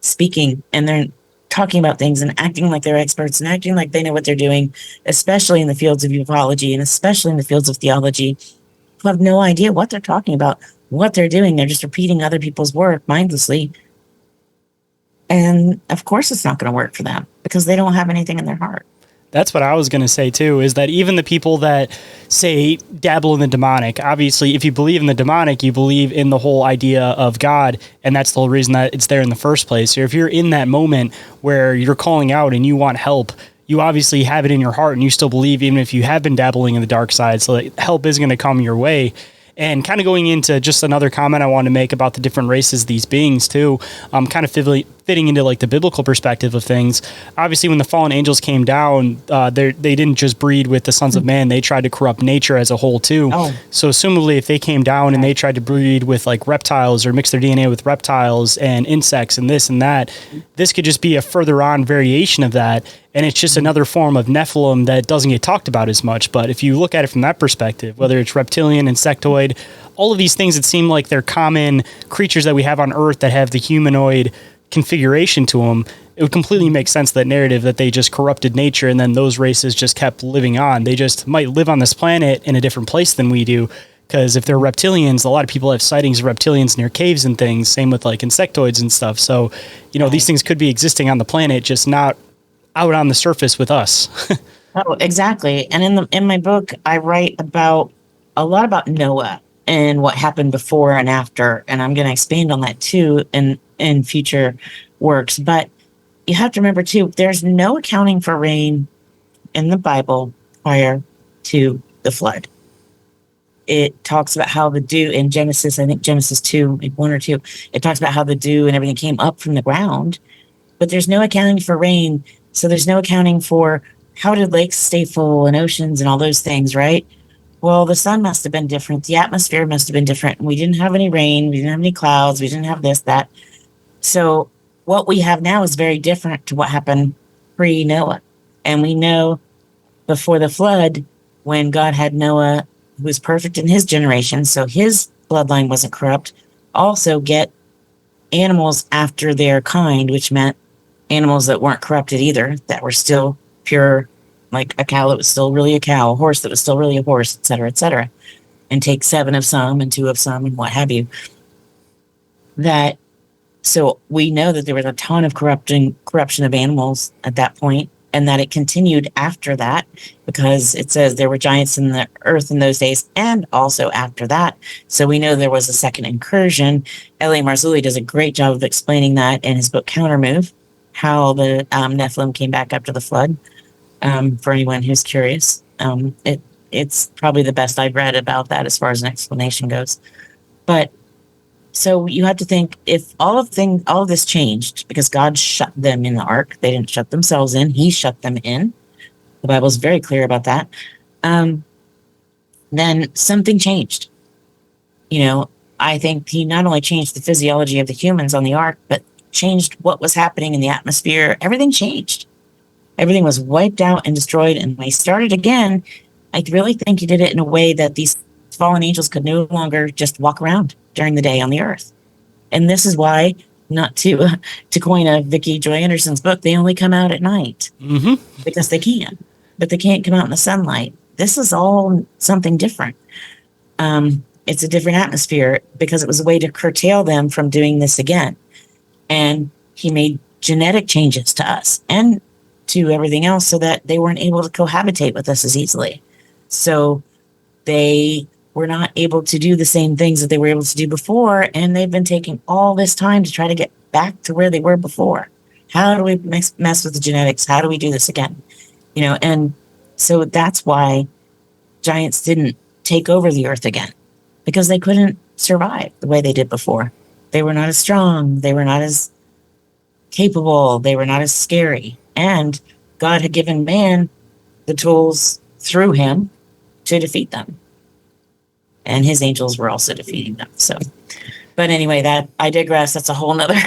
speaking and they're talking about things and acting like they're experts and acting like they know what they're doing, especially in the fields of ufology and especially in the fields of theology, who have no idea what they're talking about, what they're doing. They're just repeating other people's work mindlessly. And of course it's not going to work for them because they don't have anything in their heart. That's what I was going to say too, is that even the people that say dabble in the demonic, obviously if you believe in the demonic, you believe in the whole idea of God, and that's the whole reason that it's there in the first place. Or if you're in that moment where you're calling out and you want help, you obviously have it in your heart and you still believe, even if you have been dabbling in the dark side, so that help is going to come your way. And kind of going into just another comment I want to make about the different races, these beings too, kind of fitting into like the biblical perspective of things. Obviously, when the fallen angels came down, they didn't just breed with the sons of man. They tried to corrupt nature as a whole too. Oh. So assumably, if they came down and they tried to breed with like reptiles or mix their DNA with reptiles and insects and this and that, this could just be a further on variation of that. And it's just another form of Nephilim that doesn't get talked about as much. But if you look at it from that perspective, whether it's reptilian, insectoid, all of these things that seem like they're common creatures that we have on Earth that have the humanoid configuration to them, it would completely make sense, that narrative that they just corrupted nature and then those races just kept living on. They just might live on this planet in a different place than we do, Because if they're reptilians, a lot of people have sightings of reptilians near caves and things. Same with like insectoids and stuff. So, these things could be existing on the planet, just not out on the surface with us. Oh, exactly. And in my book, I write about a lot about Noah and what happened before and after, and I'm going to expand on that too in future works. But you have to remember too, there's no accounting for rain in the Bible prior to the flood. It talks about how the dew in Genesis, I think Genesis 2, like 1 or 2, it talks about how the dew and everything came up from the ground, but there's no accounting for rain. So there's no accounting for how did lakes stay full and oceans and all those things, right? Well, the sun must have been different. The atmosphere must have been different. We didn't have any rain. We didn't have any clouds. We didn't have this, that. So what we have now is very different to what happened pre-Noah. And we know before the flood, when God had Noah, who was perfect in his generation, so his bloodline wasn't corrupt, also get animals after their kind, which meant animals that weren't corrupted either, that were still pure, like a cow that was still really a cow, a horse that was still really a horse, et cetera, and take 7 of some and 2 of some and what have you. So we know that there was a ton of corruption of animals at that point, and that it continued after that, because it says there were giants in the earth in those days and also after that. So we know there was a second incursion. L.A. Marzulli does a great job of explaining that in his book Countermove, how the Nephilim came back after the flood. For anyone who's curious, it's probably the best I've read about that as far as an explanation goes. But so you have to think, if all of this changed because God shut them in the ark, they didn't shut themselves in, he shut them in. The Bible's very clear about that. Then something changed. I think he not only changed the physiology of the humans on the ark, but changed what was happening in the atmosphere. Everything changed. Everything was wiped out and destroyed. And when he started again, I really think he did it in a way that these fallen angels could no longer just walk around during the day on the earth. And this is why, not to coin a Vicki Joy Anderson's book, they only come out at night. Mm-hmm. Because they can, but they can't come out in the sunlight. This is all something different. It's a different atmosphere because it was a way to curtail them from doing this again. And he made genetic changes to us and to everything else so that they weren't able to cohabitate with us as easily. So they were not able to do the same things that they were able to do before, and they've been taking all this time to try to get back to where they were before. How do we mess with the genetics? How do we do this again? And so that's why giants didn't take over the earth again, because they couldn't survive the way they did before. They were not as strong. They were not as capable. They were not as scary. And God had given man the tools through him to defeat them. And his angels were also defeating them. So, but anyway, that I digress. That's a whole nother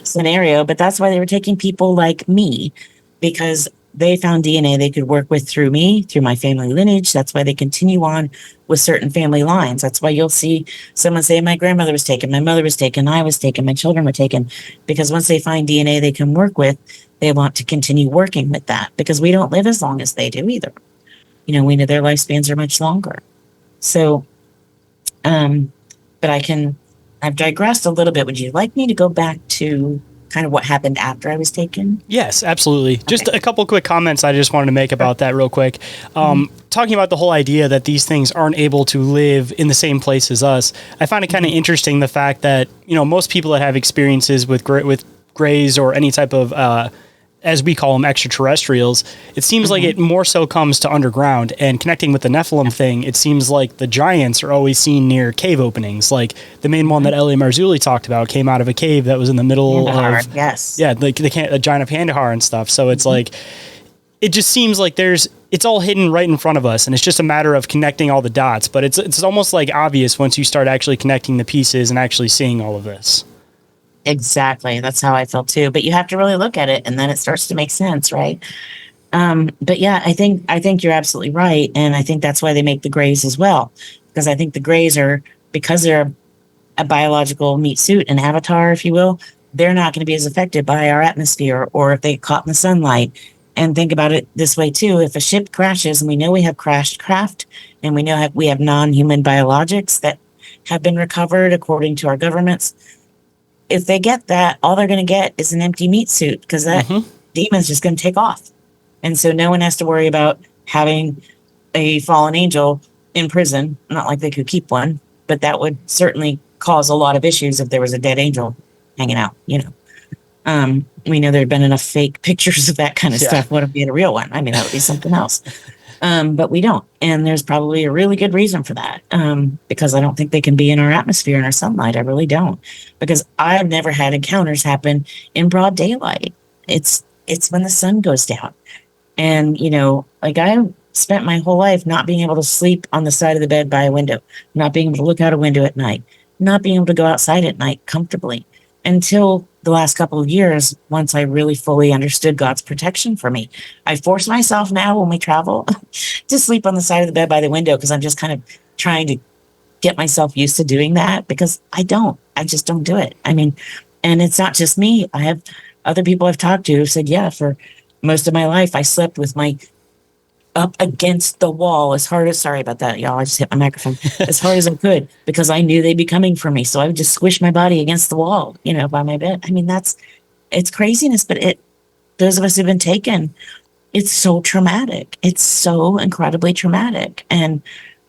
scenario. But that's why they were taking people like me, because they found DNA they could work with through me, through my family lineage. That's why they continue on with certain family lines. That's why you'll see someone say, my grandmother was taken, my mother was taken, I was taken, my children were taken. Because once they find DNA they can work with, they want to continue working with that, because we don't live as long as they do either. We know their lifespans are much longer. So, but I've digressed a little bit. Would you like me to go back to kind of what happened after I was taken? Yes, absolutely. Okay. Just a couple quick comments I just wanted to make about that real quick. Talking about the whole idea that these things aren't able to live in the same place as us, I find it kind of interesting, the fact that, most people that have experiences with grays or any type of as we call them, extraterrestrials, it seems like it more so comes to underground. And connecting with the Nephilim thing, it seems like the giants are always seen near cave openings. Like the main one that L.A. Marzulli talked about came out of a cave that was in the middle of... Yes. Yeah, like the giant of Kandahar and stuff. So it's like... It just seems like it's all hidden right in front of us, and it's just a matter of connecting all the dots. But it's almost like obvious once you start actually connecting the pieces and actually seeing all of this. Exactly. That's how I feel too. But you have to really look at it, and then it starts to make sense, right? But yeah, I think you're absolutely right, and I think that's why they make the grays as well, because I think the grays are, because they're a biological meat suit, an avatar, if you will, they're not going to be as affected by our atmosphere, or if they get caught in the sunlight. And think about it this way too. If a ship crashes and we know we have crashed craft and we know we have non-human biologics that have been recovered according to our governments, if they get that, all they're going to get is an empty meat suit because that demon's just going to take off. And so no one has to worry about having a fallen angel in prison. Not like they could keep one, but that would certainly cause a lot of issues if there was a dead angel hanging out, you know. We know there had been enough fake pictures of that kind of stuff. What if we had a real one? I mean, that would be something else. But we don't. And there's probably a really good reason for that. Because I don't think they can be in our atmosphere and our sunlight. I really don't. Because I've never had encounters happen in broad daylight. It's when the sun goes down. And, you know, like I spent my whole life not being able to sleep on the side of the bed by a window, not being able to look out a window at night, not being able to go outside at night comfortably until the last couple of years, once I really fully understood God's protection for me. I force myself now when we travel to sleep on the side of the bed by the window because I'm just kind of trying to get myself used to doing that because I just don't do it. I mean, and it's not just me. I have other people I've talked to who said, yeah, for most of my life, I slept with my up against the wall as hard as, sorry about that, y'all, I just hit my microphone, as hard as I could because I knew they'd be coming for me. So I would just squish my body against the wall, you know, by my bed. I mean, it's craziness, but those of us who've been taken, it's so traumatic. It's so incredibly traumatic. And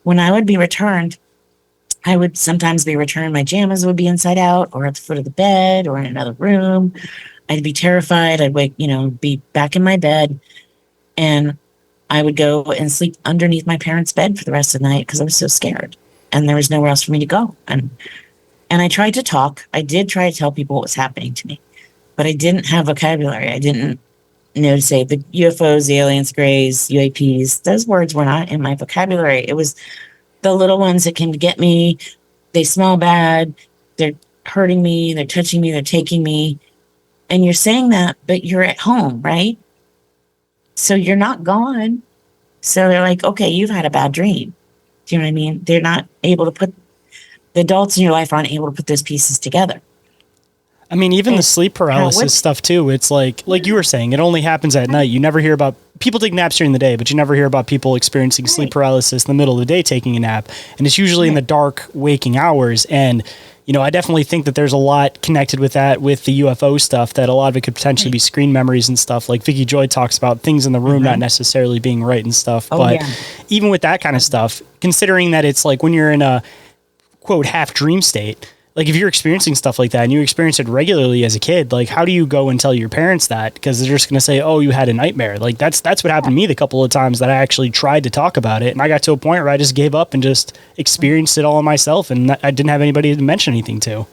when I would be returned, I would sometimes be returned, my jammies would be inside out or at the foot of the bed or in another room. I'd be terrified. I'd wake, you know, be back in my bed and I would go and sleep underneath my parents' bed for the rest of the night because I was so scared and there was nowhere else for me to go. And I tried to talk. I did try to tell people what was happening to me, but I didn't have vocabulary. I didn't know to say the UFOs, the aliens, grays, UAPs. Those words were not in my vocabulary. It was the little ones that can get me. They smell bad. They're hurting me. They're touching me. They're taking me. And you're saying that, but you're at home, right? So you're not gone. So they're like, okay, you've had a bad dream. Do you know what I mean? They're not able to put, the adults in your life aren't able to put those pieces together. I mean, even the sleep paralysis stuff too. It's like you were saying, it only happens at night. You never hear about people take naps during the day, but you never hear about people experiencing sleep paralysis in the middle of the day taking a nap. And it's usually in the dark waking hours. And, you know, I definitely think that there's a lot connected with that, with the UFO stuff, that a lot of it could potentially be screen memories and stuff. Like Vicky Joy talks about things in the room not necessarily being right and stuff. But even with that kind of stuff, considering that it's like when you're in a quote half dream state, like if you're experiencing stuff like that and you experience it regularly as a kid, like how do you go and tell your parents that? Because they're just going to say, oh, you had a nightmare. Like that's what happened to me the couple of times that I actually tried to talk about it. And I got to a point where I just gave up and just experienced it all myself. And I didn't have anybody to mention anything to.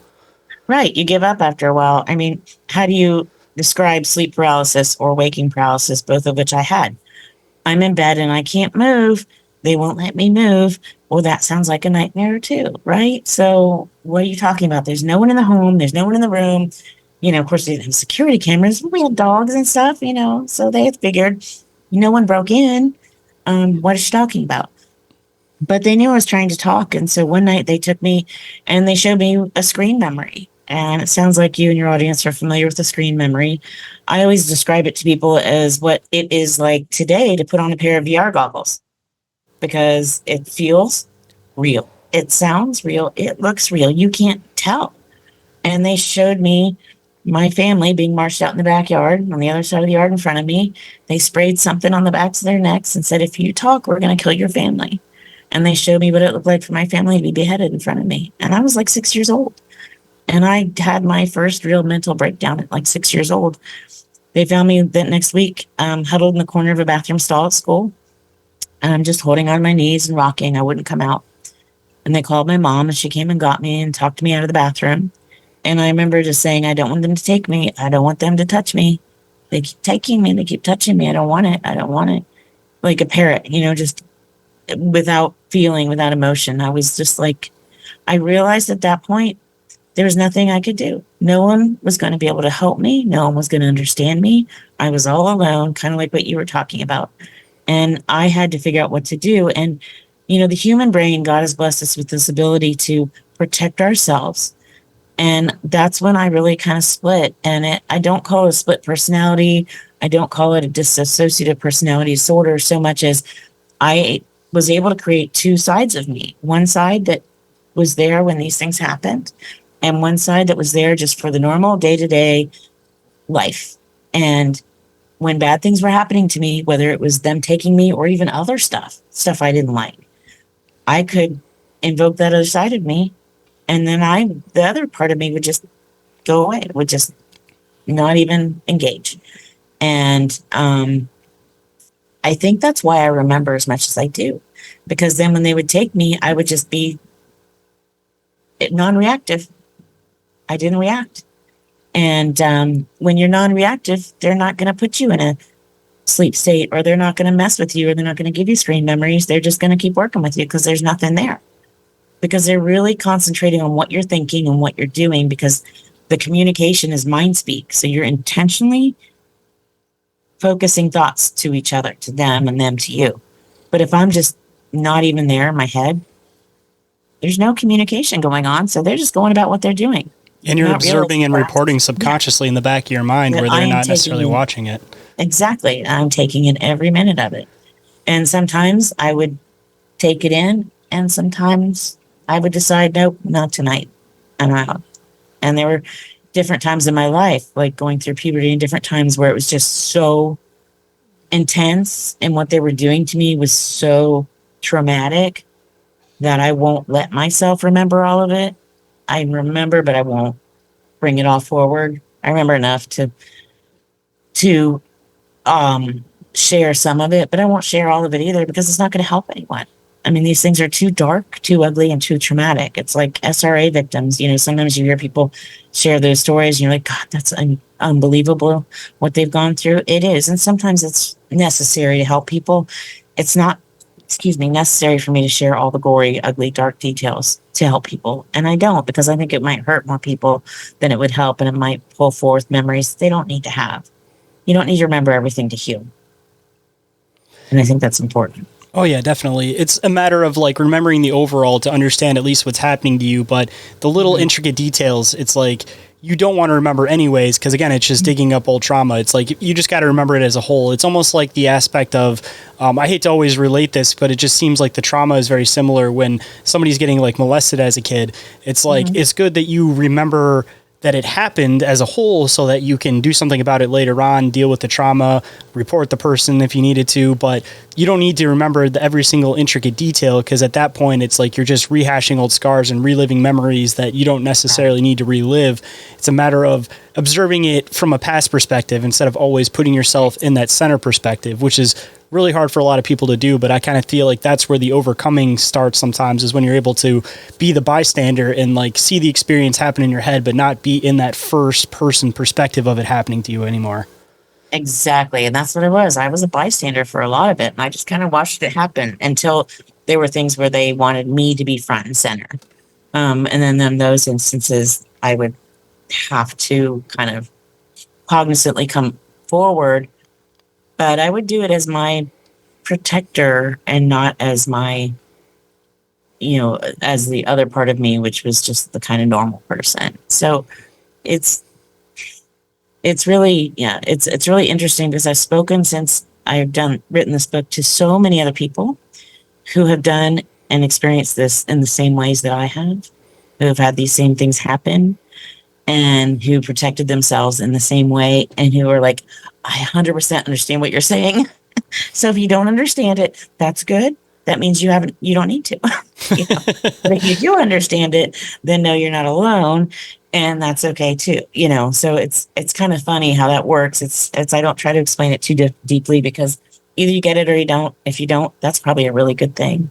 Right. You give up after a while. I mean, how do you describe sleep paralysis or waking paralysis, both of which I had? I'm in bed and I can't move. They won't let me move. Well, that sounds like a nightmare too, right? So what are you talking about? There's no one in the home. There's no one in the room. You know, of course, they didn't have security cameras. We had dogs and stuff, you know, so they had figured no one broke in. What is she talking about? But they knew I was trying to talk. And so one night they took me and they showed me a screen memory. And it sounds like you and your audience are familiar with the screen memory. I always describe it to people as what it is like today to put on a pair of VR goggles. Because it feels real. It sounds real. It looks real. You can't tell. And they showed me my family being marched out in the backyard on the other side of the yard in front of me. They sprayed something on the backs of their necks and said, if you talk, we're going to kill your family. And they showed me what it looked like for my family to be beheaded in front of me. And I was like 6 years old. And I had my first real mental breakdown at like 6 years old. They found me that next week, huddled in the corner of a bathroom stall at school. And I'm just holding on my knees and rocking. I wouldn't come out. And they called my mom and she came and got me and talked me out of the bathroom. And I remember just saying, I don't want them to take me. I don't want them to touch me. They keep taking me. They keep touching me. I don't want it. I don't want it. Like a parrot, you know, just without feeling, without emotion. I was just like, I realized at that point, there was nothing I could do. No one was going to be able to help me. No one was going to understand me. I was all alone, kind of like what you were talking about. And I had to figure out what to do. And, you know, the human brain, God has blessed us with this ability to protect ourselves And that's when I really kind of split. And I don't call it a split personality. I don't call it a dissociative personality disorder so much as I was able to create two sides of me. One side that was there when these things happened, and one side that was there just for the normal day-to-day life. And when bad things were happening to me, whether it was them taking me or even other stuff I didn't like, I could invoke that other side of me. And then the other part of me would just go away, would just not even engage. And I think that's why I remember as much as I do, because then when they would take me, I would just be non-reactive. I didn't react. And when you're non-reactive, they're not going to put you in a sleep state, or they're not going to mess with you, or they're not going to give you screen memories. They're just going to keep working with you because there's nothing there. Because they're really concentrating on what you're thinking and what you're doing, because the communication is mind speak. So you're intentionally focusing thoughts to each other, to them, and them to you. But if I'm just not even there in my head, there's no communication going on. So they're just going about what they're doing. And you're observing and reporting subconsciously in the back of your mind where they're not necessarily watching it. Exactly. I'm taking in every minute of it. And sometimes I would take it in, and sometimes I would decide, nope, not tonight. I'm out. And there were different times in my life, like going through puberty, and different times where it was just so intense, and what they were doing to me was so traumatic that I won't let myself remember all of it. I remember, but I won't bring it all forward. I remember enough to share some of it, but I won't share all of it either, because it's not going to help anyone. I mean, these things are too dark, too ugly, and too traumatic. It's like SRA victims. You know, sometimes you hear people share those stories, and you're like, God, that's unbelievable what they've gone through. It is. And sometimes it's necessary to help people. It's not, necessary for me to share all the gory, ugly, dark details to help people. And I don't, because I think it might hurt more people than it would help, and it might pull forth memories they don't need to have. You don't need to remember everything to heal. And I think that's important. Oh yeah, definitely. It's a matter of like remembering the overall to understand at least what's happening to you, but the little intricate details, it's like you don't want to remember anyways, because again, it's just digging up old trauma. It's like you just got to remember it as a whole. It's almost like the aspect of, I hate to always relate this, but it just seems like the trauma is very similar when somebody's getting like molested as a kid. It's like, it's good that you remember that it happened as a whole so that you can do something about it later on, deal with the trauma, report the person if you needed to, but you don't need to remember every single intricate detail, because at that point it's like you're just rehashing old scars and reliving memories that you don't necessarily need to relive. It's a matter of observing it from a past perspective instead of always putting yourself in that center perspective, which is really hard for a lot of people to do, but I kind of feel like that's where the overcoming starts sometimes, is when you're able to be the bystander and like see the experience happen in your head, but not be in that first person perspective of it happening to you anymore. Exactly. And that's what it was. I was a bystander for a lot of it, and I just kind of watched it happen until there were things where they wanted me to be front and center. And then in those instances, I would have to kind of cognizantly come forward, but I would do it as my protector and not as my, as the other part of me, which was just the kind of normal person. So it's really, it's really interesting, because I've spoken since I've written this book to so many other people who have done and experienced this in the same ways that I have, who have had these same things happen, and who protected themselves in the same way, and who are like, I 100% understand what you're saying. So if you don't understand it, that's good. That means you don't need to. But if you do understand it, then no, you're not alone. And that's okay too. So it's kind of funny how that works. I don't try to explain it too deeply, because either you get it or you don't. If you don't, that's probably a really good thing.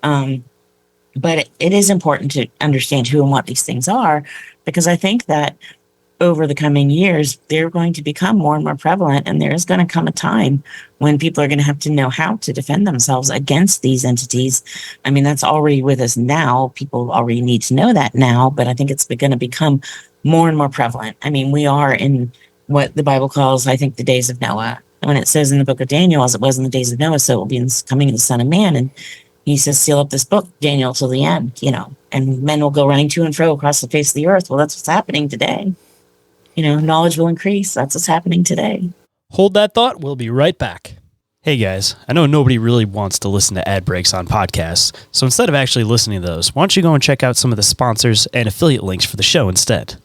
But it is important to understand who and what these things are, because I think that over the coming years, they're going to become more and more prevalent, and there is going to come a time when people are going to have to know how to defend themselves against these entities. I mean, that's already with us now. People already need to know that now, but I think it's going to become more and more prevalent. I mean, we are in what the Bible calls, I think, the days of Noah. When it says in the book of Daniel, as it was in the days of Noah, so it will be in the coming of the Son of Man. And he says, seal up this book, Daniel, till the end, and men will go running to and fro across the face of the earth. Well, that's what's happening today. Knowledge will increase. That's what's happening today. Hold that thought. We'll be right back. Hey guys, I know nobody really wants to listen to ad breaks on podcasts, so instead of actually listening to those, why don't you go and check out some of the sponsors and affiliate links for the show instead.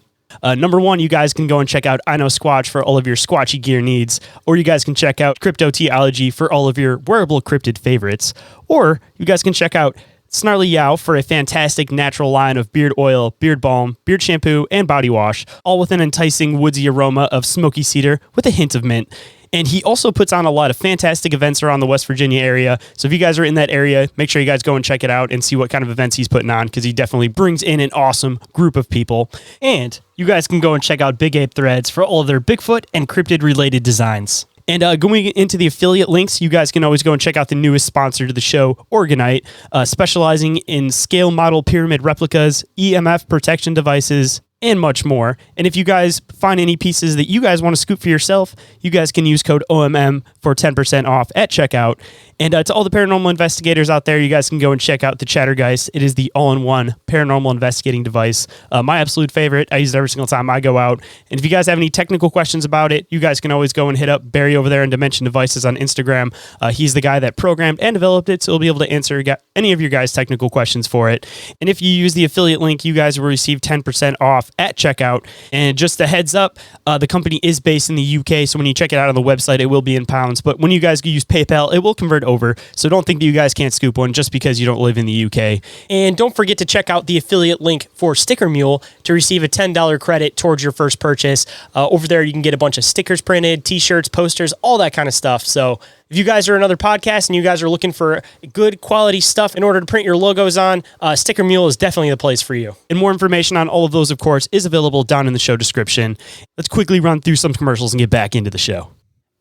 Number one, you guys can go and check out I Know Squatch for all of your squatchy gear needs, or you guys can check out Cryptoteology for all of your wearable cryptid favorites, or you guys can check out Snarly Yow for a fantastic natural line of beard oil, beard balm, beard shampoo, and body wash, all with an enticing woodsy aroma of smoky cedar with a hint of mint. And he also puts on a lot of fantastic events around the West Virginia area. So if you guys are in that area, make sure you guys go and check it out and see what kind of events he's putting on, because he definitely brings in an awesome group of people. And you guys can go and check out Big Ape Threads for all of their Bigfoot and cryptid related designs. And going into the affiliate links, you guys can always go and check out the newest sponsor to the show, Oregon-ite, specializing in scale model pyramid replicas, EMF protection devices, and much more. And if you guys find any pieces that you guys want to scoop for yourself, you guys can use code OMM for 10% off at checkout. And to all the paranormal investigators out there, you guys can go and check out the Chattergeist. It is the all-in-one paranormal investigating device. My absolute favorite. I use it every single time I go out. And if you guys have any technical questions about it, you guys can always go and hit up Barry over there in Dimension Devices on Instagram. He's the guy that programmed and developed it, so he'll be able to answer any of your guys' technical questions for it. And if you use the affiliate link, you guys will receive 10% off at checkout. And just a heads up, the company is based in the UK, so when you check it out on the website, it will be in pounds. But when you guys use PayPal, it will convert over. So don't think that you guys can't scoop one just because you don't live in the UK. And don't forget to check out the affiliate link for Sticker Mule to receive a $10 credit towards your first purchase. Over there, you can get a bunch of stickers printed, t-shirts, posters, all that kind of stuff. So if you guys are another podcast and you guys are looking for good quality stuff in order to print your logos on, Sticker Mule is definitely the place for you. And more information on all of those, of course, is available down in the show description. Let's quickly run through some commercials and get back into the show.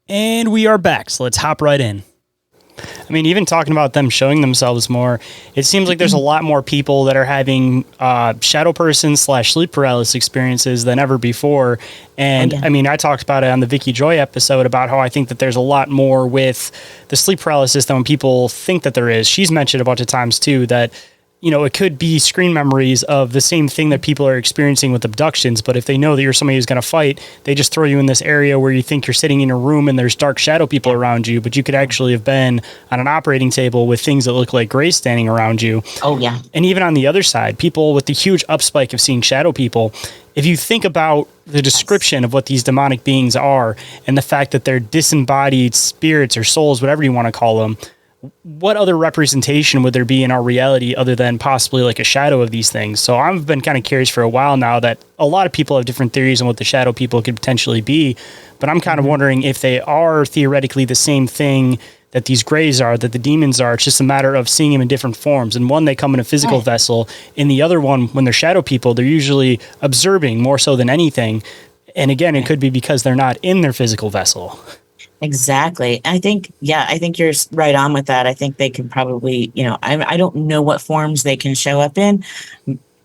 And we are back, so let's hop right in. I mean, even talking about them showing themselves more, it seems like there's a lot more people that are having shadow person / sleep paralysis experiences than ever before. And I mean, I talked about it on the Vicky Joy episode about how I think that there's a lot more with the sleep paralysis than when people think that there is. She's mentioned a bunch of times too that, it could be screen memories of the same thing that people are experiencing with abductions. But if they know that you're somebody who's going to fight, they just throw you in this area where you think you're sitting in a room and there's dark shadow people around you, but you could actually have been on an operating table with things that look like grays standing around you. Oh, yeah. And even on the other side, people with the huge upspike of seeing shadow people, if you think about the description of what these demonic beings are and the fact that they're disembodied spirits or souls, whatever you want to call them, what other representation would there be in our reality other than possibly like a shadow of these things? So I've been kind of curious for a while now that a lot of people have different theories on what the shadow people could potentially be, but I'm kind of wondering if they are theoretically the same thing that these grays are, that the demons are. It's just a matter of seeing them in different forms. And one, they come in a physical vessel. In the other one, when they're shadow people, they're usually observing more so than anything. And again, it could be because they're not in their physical vessel. Exactly. I think you're right on with that. I think they can probably, I don't know what forms they can show up in.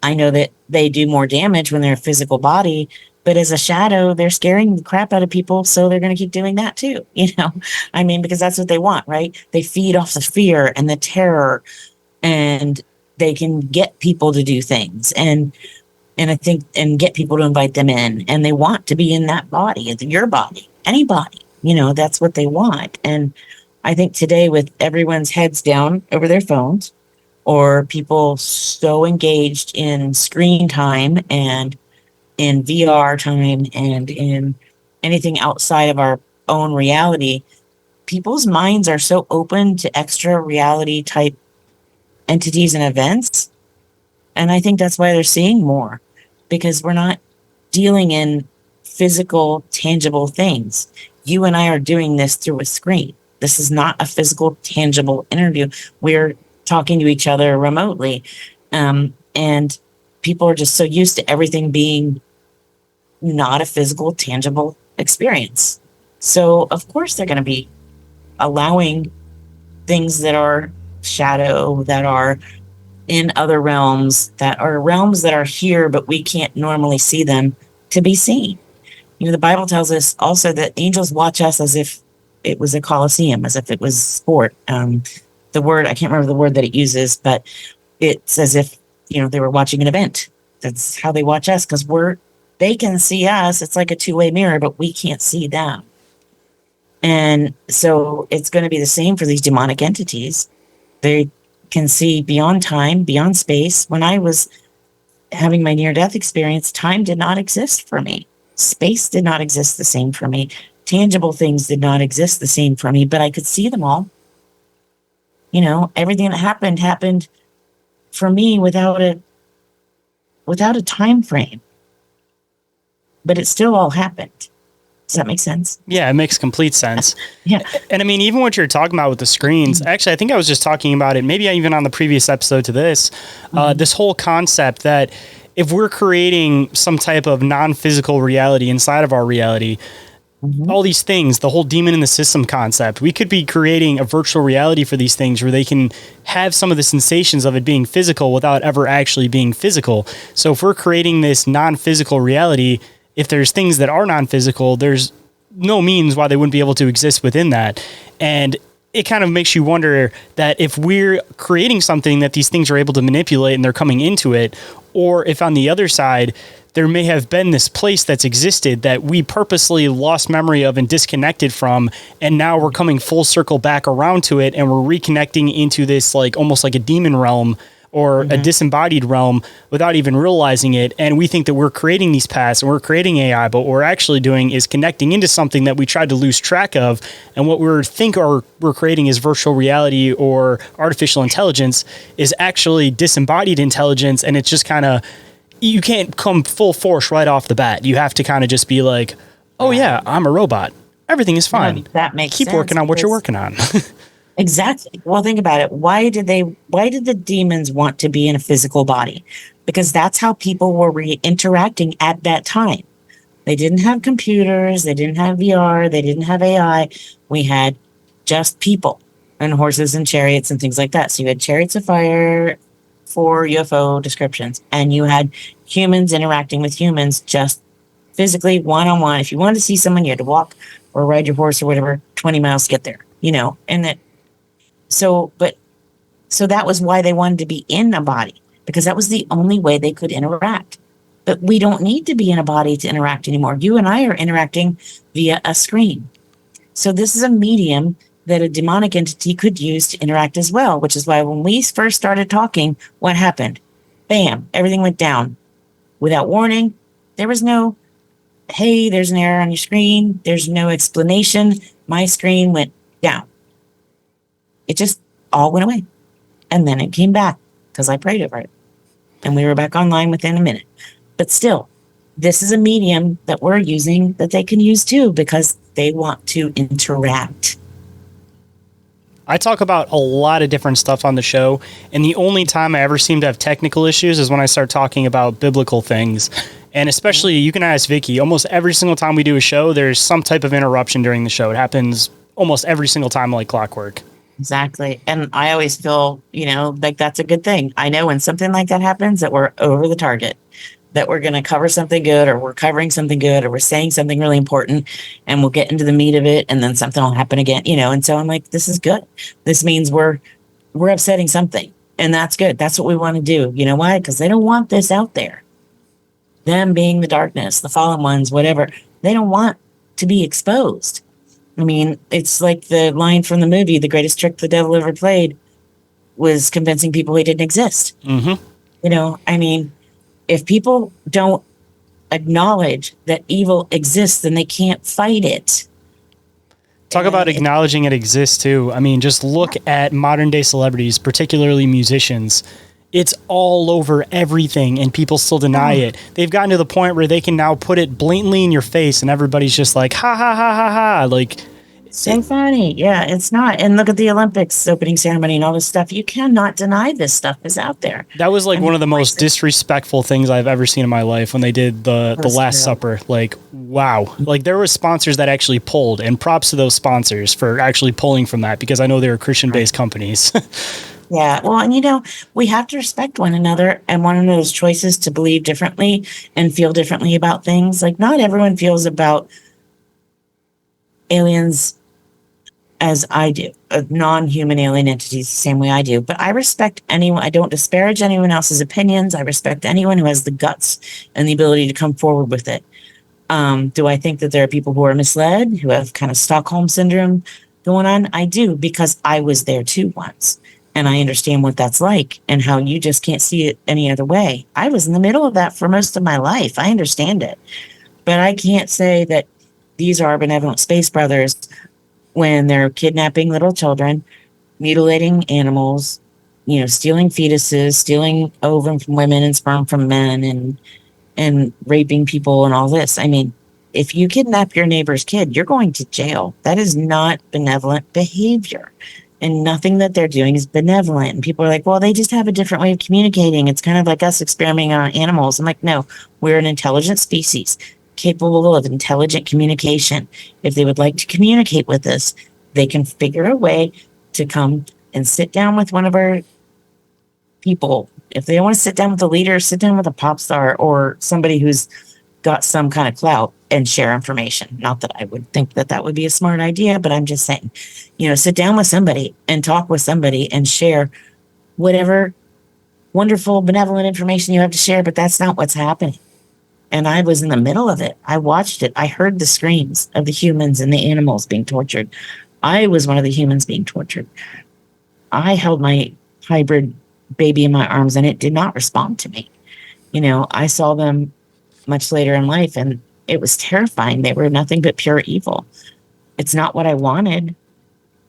I know that they do more damage when they're a physical body, but as a shadow, they're scaring the crap out of people. So they're going to keep doing that too. Because that's what they want, right? They feed off the fear and the terror, and they can get people to do things and I think, and get people to invite them in, and they want to be in that body, your body, anybody. That's what they want. And I think today, with everyone's heads down over their phones, or people so engaged in screen time and in VR time and in anything outside of our own reality, people's minds are so open to extra reality type entities and events. And I think that's why they're seeing more, because we're not dealing in physical, tangible things. You and I are doing this through a screen. This is not a physical, tangible interview. We're talking to each other remotely. And people are just so used to everything being not a physical, tangible experience. So, of course, they're going to be allowing things that are shadow, that are in other realms, that are here, but we can't normally see them, to be seen. The Bible tells us also that angels watch us as if it was a coliseum, as if it was sport. The word, I can't remember the word that it uses, but it's as if they were watching an event. That's how they watch us, because they can see us. It's like a two-way mirror, but we can't see them. And so it's going to be the same for these demonic entities. They can see beyond time, beyond space. When I was having my near-death experience, time did not exist for me. Space did not exist the same for me. Tangible things did not exist the same for me, but I could see them all. Everything that happened for me without a time frame. But it still all happened. Does that make sense? Yeah, it makes complete sense. Yeah. And I mean, even what you're talking about with the screens, actually, I think I was just talking about it, maybe even on the previous episode to this, this whole concept that if we're creating some type of non-physical reality inside of our reality, all these things, the whole demon in the system concept, we could be creating a virtual reality for these things where they can have some of the sensations of it being physical without ever actually being physical. So if we're creating this non-physical reality, if there's things that are non-physical, there's no means why they wouldn't be able to exist within that. And it kind of makes you wonder that if we're creating something that these things are able to manipulate and they're coming into it, or if on the other side, there may have been this place that's existed that we purposely lost memory of and disconnected from, and now we're coming full circle back around to it, and we're reconnecting into this almost like a demon realm or a disembodied realm without even realizing it. And we think that we're creating these paths and we're creating AI, but what we're actually doing is connecting into something that we tried to lose track of. And what we're creating is virtual reality or artificial intelligence is actually disembodied intelligence. And it's just kind of, you can't come full force right off the bat. You have to kind of just be like, oh yeah, I'm a robot. Everything is fine. Yeah, that makes sense. Keep working on what you're working on. Exactly. Well, think about it. Why did the demons want to be in a physical body? Because that's how people were interacting at that time. They didn't have computers. They didn't have VR. They didn't have AI. We had just people and horses and chariots and things like that. So you had chariots of fire for UFO descriptions, and you had humans interacting with humans just physically one-on-one. If you wanted to see someone, you had to walk or ride your horse or whatever 20 miles to get there, and that. So that was why they wanted to be in a body, because that was the only way they could interact. But we don't need to be in a body to interact anymore. You and I are interacting via a screen. So this is a medium that a demonic entity could use to interact as well, which is why when we first started talking, what happened? Bam, everything went down. Without warning, there was no, hey, there's an error on your screen. There's no explanation. My screen went down. It just all went away. And then it came back because I prayed over it. And we were back online within a minute. But still, this is a medium that we're using that they can use too, because they want to interact. I talk about a lot of different stuff on the show, and the only time I ever seem to have technical issues is when I start talking about biblical things. And especially, you can ask Vicky, almost every single time we do a show, there's some type of interruption during the show. It happens almost every single time like clockwork. Exactly. And I always feel, like that's a good thing. I know when something like that happens that we're over the target, that we're going to cover something good, or we're covering something good, or we're saying something really important, and we'll get into the meat of it, and then something will happen again, And so I'm like, this is good. This means we're upsetting something, and that's good. That's what we want to do. You know why? Because they don't want this out there. Them being the darkness, the fallen ones, whatever, they don't want to be exposed. I mean, it's like the line from the movie, the greatest trick the devil ever played was convincing people he didn't exist. Mm-hmm. I mean, if people don't acknowledge that evil exists, then they can't fight it. Talk about acknowledging it exists too. I mean, just look at modern day celebrities, particularly musicians. It's all over everything, and people still deny it. They've gotten to the point where they can now put it blatantly in your face, and everybody's just like, ha, ha, ha, ha, ha. Like, so funny. Yeah, it's not. And look at the Olympics opening ceremony and all this stuff. You cannot deny this stuff is out there. That was like one of the most disrespectful things I've ever seen in my life when they did the Last Supper. Like, wow. Like, there were sponsors that actually pulled, and props to those sponsors for actually pulling from that, because I know they were Christian-based companies. Yeah. Well, and we have to respect one another and one another's choices to believe differently and feel differently about things. Like, not everyone feels about aliens as I do, non-human alien entities the same way I do. But I respect anyone. I don't disparage anyone else's opinions. I respect anyone who has the guts and the ability to come forward with it. Do I think that there are people who are misled, who have kind of Stockholm syndrome going on? I do, because I was there too once. And I understand what that's like and how you just can't see it any other way. I was in the middle of that for most of my life. I understand it. But I can't say that these are our benevolent space brothers when they're kidnapping little children, mutilating animals, stealing fetuses, stealing ovum from women and sperm from men, and raping people and all this. I mean, if you kidnap your neighbor's kid, you're going to jail. That is not benevolent behavior. And nothing that they're doing is benevolent. And people are like, well, they just have a different way of communicating. It's kind of like us experimenting on animals. I'm like, no, we're an intelligent species capable of intelligent communication. If they would like to communicate with us, they can figure a way to come and sit down with one of our people. If they want to sit down with a leader, sit down with a pop star or somebody who's got some kind of clout and share information. Not that I would think that that would be a smart idea, but I'm just saying, sit down with somebody and talk with somebody and share whatever wonderful, benevolent information you have to share, but that's not what's happening. And I was in the middle of it. I watched it. I heard the screams of the humans and the animals being tortured. I was one of the humans being tortured. I held my hybrid baby in my arms and it did not respond to me. I saw them much later in life and it was terrifying. They were nothing but pure evil. It's not what I wanted.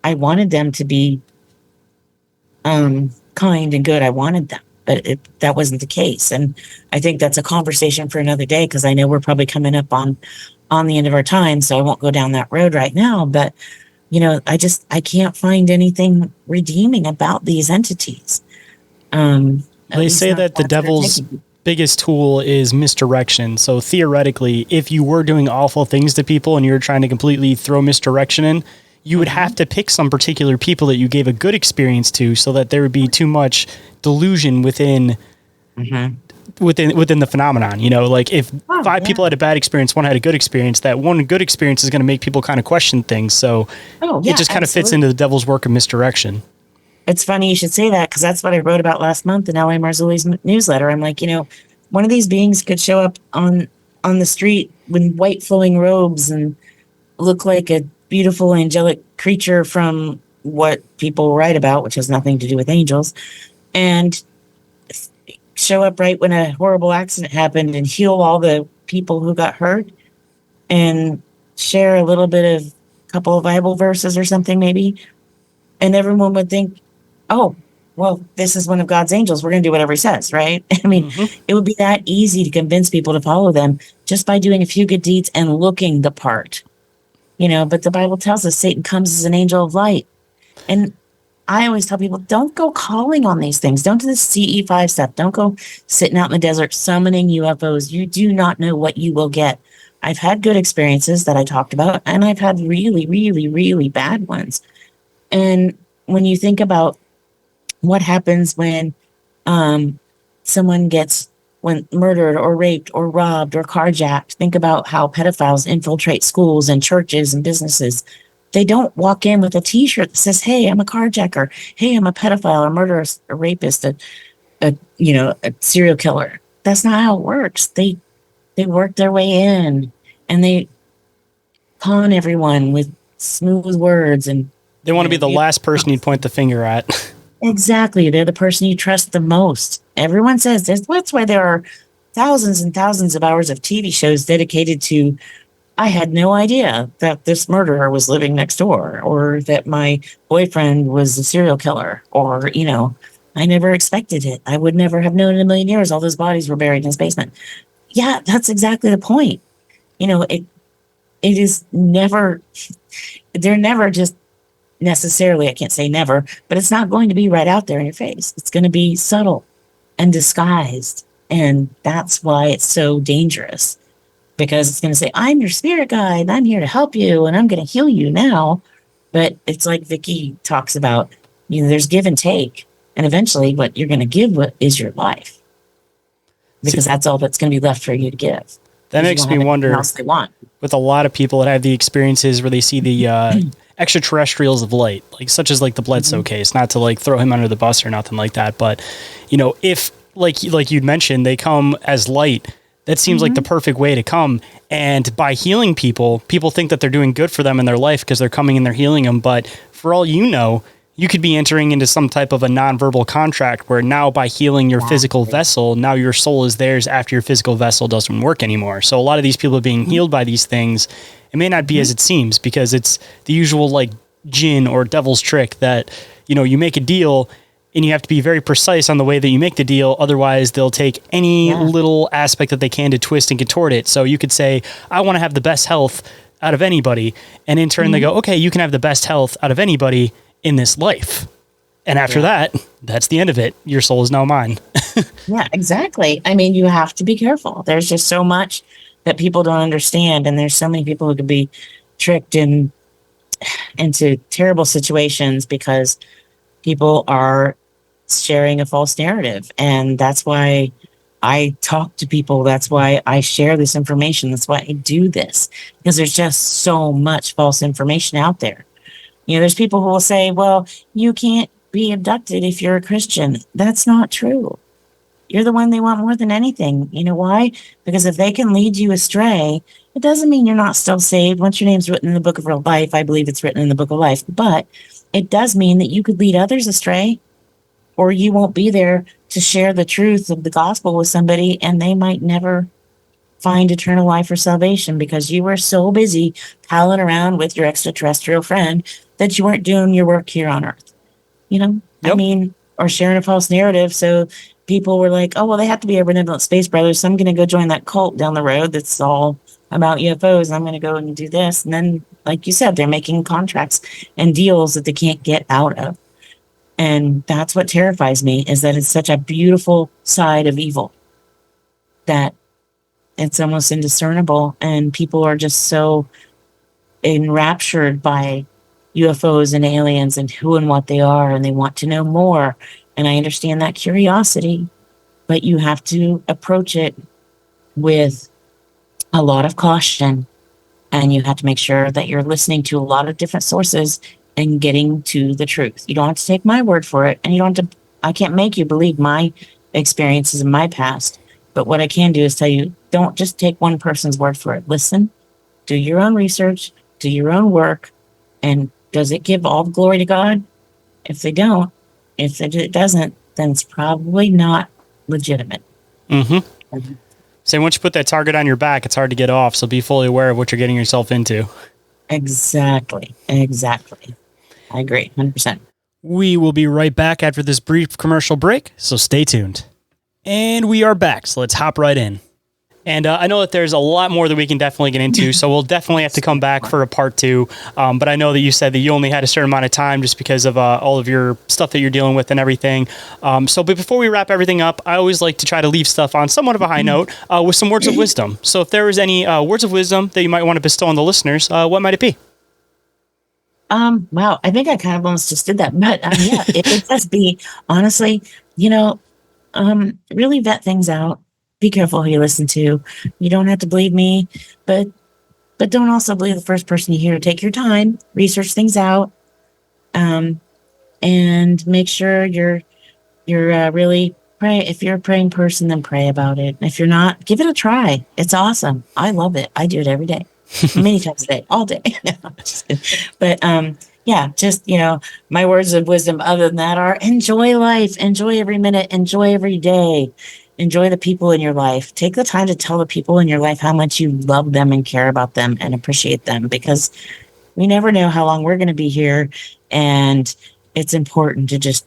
I wanted them to be kind and good. I wanted them. But that wasn't the case. And I think that's a conversation for another day because I know we're probably coming up on the end of our time. So I won't go down that road right now. But, I can't find anything redeeming about these entities. They say that the devil's biggest tool is misdirection. So theoretically, if you were doing awful things to people and you're trying to completely throw misdirection in, you would have to pick some particular people that you gave a good experience to so that there would be too much delusion within the phenomenon. Like if five people had a bad experience, one had a good experience, that one good experience is going to make people kind of question things. So it just kind of fits into the devil's work of misdirection. It's funny you should say that because that's what I wrote about last month in L.A. Marzulli's newsletter. I'm like, one of these beings could show up on the street with white flowing robes and look like a beautiful angelic creature from what people write about, which has nothing to do with angels, and show up right when a horrible accident happened and heal all the people who got hurt and share a little bit of a couple of Bible verses or something maybe. And everyone would think, oh, well, this is one of God's angels. We're going to do whatever he says, right? I mean, it would be that easy to convince people to follow them just by doing a few good deeds and looking the part. But the Bible tells us Satan comes as an angel of light. And I always tell people, don't go calling on these things. Don't do the CE5 stuff. Don't go sitting out in the desert summoning UFOs. You do not know what you will get. I've had good experiences that I talked about, and I've had really, really, really bad ones. And when you think about what happens when someone gets murdered or raped or robbed or carjacked. Think about how pedophiles infiltrate schools and churches and businesses. They don't walk in with a T-shirt that says, "Hey, I'm a carjacker. Hey, I'm a pedophile, a murderer, a rapist, a serial killer." That's not how it works. They work their way in and they con everyone with smooth words and they want to be the last person you'd point the finger at. Exactly. They're the person you trust the most. Everyone says this. That's why there are thousands and thousands of hours of TV shows dedicated to, I had no idea that this murderer was living next door, or that my boyfriend was a serial killer, or, I never expected it. I would never have known in a million years all those bodies were buried in his basement. Yeah, that's exactly the point. It is never, they're never just necessarily, I can't say never, but it's not going to be right out there in your face. It's going to be subtle and disguised. And that's why it's so dangerous, because it's going to say, I'm your spirit guide. I'm here to help you and I'm going to heal you now. But it's like Vicky talks about, there's give and take. And eventually what you're going to give is your life, because that's all that's going to be left for you to give. That makes me wonder, with a lot of people that have the experiences where they see the extraterrestrials of light, like such as like the Bledsoe case, not to like throw him under the bus or nothing like that. But, if like you'd mentioned, they come as light, that seems like the perfect way to come. And by healing people think that they're doing good for them in their life because they're coming and they're healing them. But for all you know, you could be entering into some type of a nonverbal contract where now by healing your physical vessel, now your soul is theirs after your physical vessel doesn't work anymore. So a lot of these people are being healed by these things. It may not be as it seems because it's the usual like jinn or devil's trick that, you make a deal and you have to be very precise on the way that you make the deal. Otherwise, they'll take any little aspect that they can to twist and contort it. So you could say, I want to have the best health out of anybody. And in turn, they go, okay, you can have the best health out of anybody in this life. And after that, that's the end of it. Your soul is now mine. Yeah, exactly. I mean, you have to be careful. There's just so much that people don't understand. And there's so many people who could be tricked into terrible situations because people are sharing a false narrative. And that's why I talk to people. That's why I share this information. That's why I do this, because there's just so much false information out there. There's people who will say, well, you can't be abducted if you're a Christian. That's not true. You're the one they want more than anything. You know why? Because if they can lead you astray, it doesn't mean you're not still saved. Once your name's written in the book of real life, I believe it's written in the book of life. But it does mean that you could lead others astray, or you won't be there to share the truth of the gospel with somebody, and they might never find eternal life or salvation because you were so busy palling around with your extraterrestrial friend that you weren't doing your work here on earth. I mean, or sharing a false narrative. So people were like, oh, well, they have to be a benevolent space brothers, so I'm going to go join that cult down the road that's all about UFOs. I'm going to go and do this. And then, like you said, they're making contracts and deals that they can't get out of. And that's what terrifies me, is that it's such a beautiful side of evil that it's almost indiscernible. And people are just so enraptured by UFOs and aliens and who and what they are, and they want to know more. And I understand that curiosity, but you have to approach it with a lot of caution, and you have to make sure that you're listening to a lot of different sources and getting to the truth. You don't have to take my word for it, and you don't have to, I can't make you believe my experiences in my past, but what I can do is tell you, don't just take one person's word for it. Listen, do your own research, do your own work, and does it give all the glory to God? If they don't, if it doesn't, then it's probably not legitimate. So once you put that target on your back, it's hard to get off. So be fully aware of what you're getting yourself into. Exactly. I agree, 100%. We will be right back after this brief commercial break, so stay tuned. And we are back, so let's hop right in. And I know that there's a lot more that we can definitely get into, so we'll definitely have to come back for a part 2. But I know that you said that you only had a certain amount of time just because of all of your stuff that you're dealing with and everything. But before we wrap everything up, I always like to try to leave stuff on somewhat of a high note with some words of wisdom. So if there was any words of wisdom that you might want to bestow on the listeners, what might it be? Wow, I think I kind of almost just did that. But yeah, it would just be, honestly, really vet things out. Be careful who you listen to. You don't have to believe me, but don't also believe the first person you hear. Take your time, research things out, and make sure you're really pray. If you're a praying person, then pray about it. If you're not, give it a try. It's awesome. I love it. I do it every day, many times a day, all day. But yeah, just my words of wisdom other than that are: enjoy life, enjoy every minute, enjoy every day. Enjoy the people in your life. Take the time to tell the people in your life how much you love them and care about them and appreciate them, because we never know how long we're going to be here. And it's important to just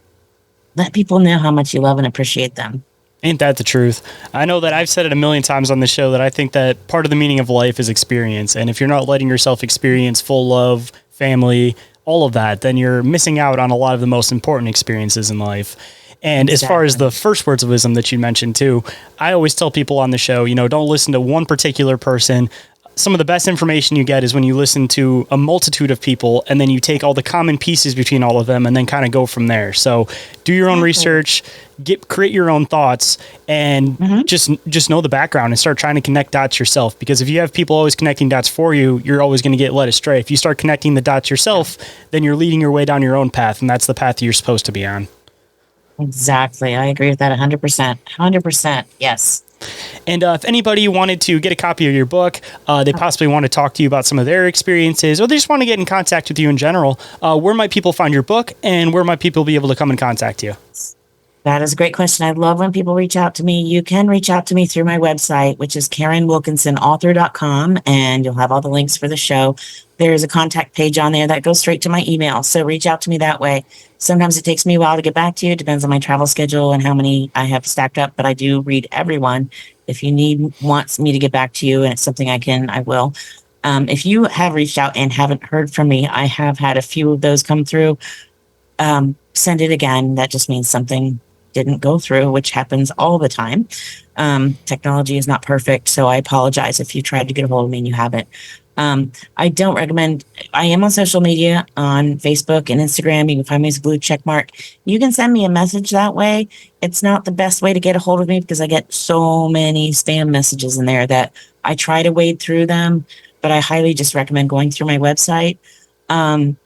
let people know how much you love and appreciate them. Ain't that the truth? I know that I've said it a million times on the show that I think that part of the meaning of life is experience. And if you're not letting yourself experience full love, family, all of that, then you're missing out on a lot of the most important experiences in life. And As far as the first words of wisdom that you mentioned too, I always tell people on the show, don't listen to one particular person. some of the best information you get is when you listen to a multitude of people and then you take all the common pieces between all of them and then kind of go from there. So do your own research, create your own thoughts, and just know the background and start trying to connect dots yourself. Because if you have people always connecting dots for you, you're always going to get led astray. If you start connecting the dots yourself, then you're leading your way down your own path, and that's the path you're supposed to be on. Exactly. I agree with that 100%. 100%. Yes. And if anybody wanted to get a copy of your book, they possibly want to talk to you about some of their experiences, or they just want to get in contact with you in general, where might people find your book, and where might people be able to come and contact you? That is a great question. I love when people reach out to me. You can reach out to me through my website, which is KarinWilkinsonAuthor.com, and you'll have all the links for the show. There's a contact page on there that goes straight to my email, so reach out to me that way. Sometimes it takes me a while to get back to you. It depends on my travel schedule and how many I have stacked up, but I do read everyone. If you wants me to get back to you and it's something I will. If you have reached out and haven't heard from me, I have had a few of those come through. Send it again. That just means something didn't go through, which happens all the time. Technology is not perfect, so I apologize if you tried to get a hold of me and you haven't. I don't recommend. I am on social media on Facebook and Instagram. You can find me as a blue check mark. You can send me a message that way. It's not the best way to get a hold of me because I get so many spam messages in there that I try to wade through them, but I highly just recommend going through my website. And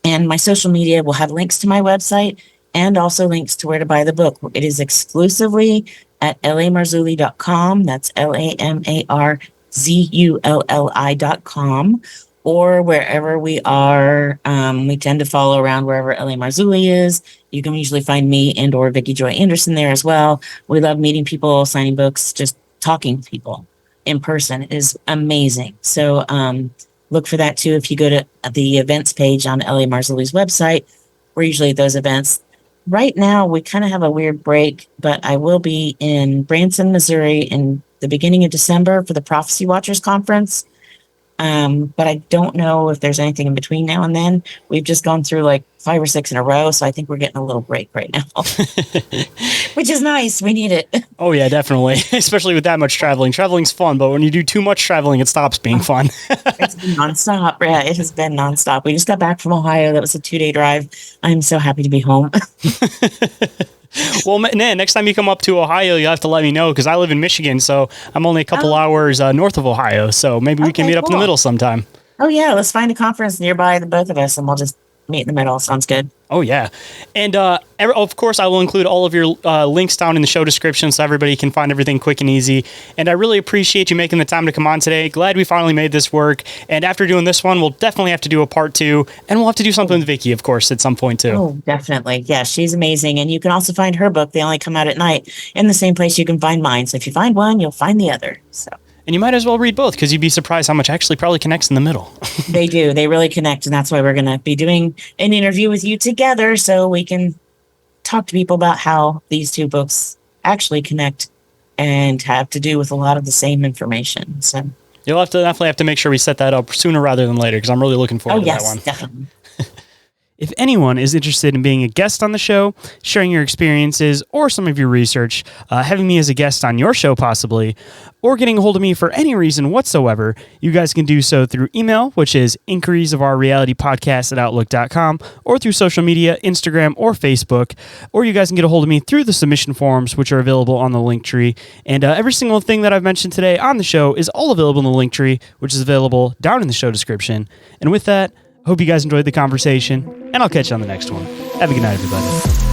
my social media will have links to my website and also links to where to buy the book. It is exclusively at lamarzulli.com. That's LAMARZULLI.com, or wherever we are. We tend to follow around wherever L.A. Marzulli is. You can usually find me and or Vicki Joy Anderson there as well. We love meeting people, signing books, just talking to people in person is amazing. So look for that too. If you go to the events page on L.A. Marzulli's website, we're usually at those events. Right now, we kind of have a weird break, but I will be in Branson, Missouri in the beginning of December for the Prophecy Watchers Conference. But I don't know if there's anything in between now and then. We've just gone through like 5 or 6 in a row, so I think we're getting a little break right now, which is nice. We need it. Oh, yeah, definitely. Especially with that much traveling. Traveling's fun, but when you do too much traveling, it stops being fun. It's been nonstop. Yeah, it has been nonstop. We just got back from Ohio. That was a 2-day drive. I'm so happy to be home. Well, next time you come up to Ohio, you'll have to let me know because I live in Michigan, so I'm only a couple hours north of Ohio, so maybe we can meet up in the middle sometime. Oh, yeah, let's find a conference nearby, the both of us, and we'll just meet in the middle. Sounds good. Oh, yeah. And, of course, I will include all of your links down in the show description so everybody can find everything quick and easy. And I really appreciate you making the time to come on today. Glad we finally made this work. And after doing this one, we'll definitely have to do a part 2. And we'll have to do something with Vicki, of course, at some point, too. Oh, definitely. Yeah, she's amazing. And you can also find her book. They only come out at night in the same place you can find mine. So if you find one, you'll find the other. So. And you might as well read both because you'd be surprised how much actually probably connects in the middle. They do. They really connect. And that's why we're going to be doing an interview with you together so we can talk to people about how these two books actually connect and have to do with a lot of the same information. So you'll definitely have to make sure we set that up sooner rather than later because I'm really looking forward to that one. Definitely. If anyone is interested in being a guest on the show, sharing your experiences or some of your research, having me as a guest on your show possibly, or getting a hold of me for any reason whatsoever, you guys can do so through email, which is inquiriesofourrealitypodcast@outlook.com, or through social media, Instagram or Facebook, or you guys can get a hold of me through the submission forms, which are available on the Linktree. And every single thing that I've mentioned today on the show is all available in the Linktree, which is available down in the show description. And with that, hope you guys enjoyed the conversation, and I'll catch you on the next one. Have a good night, everybody.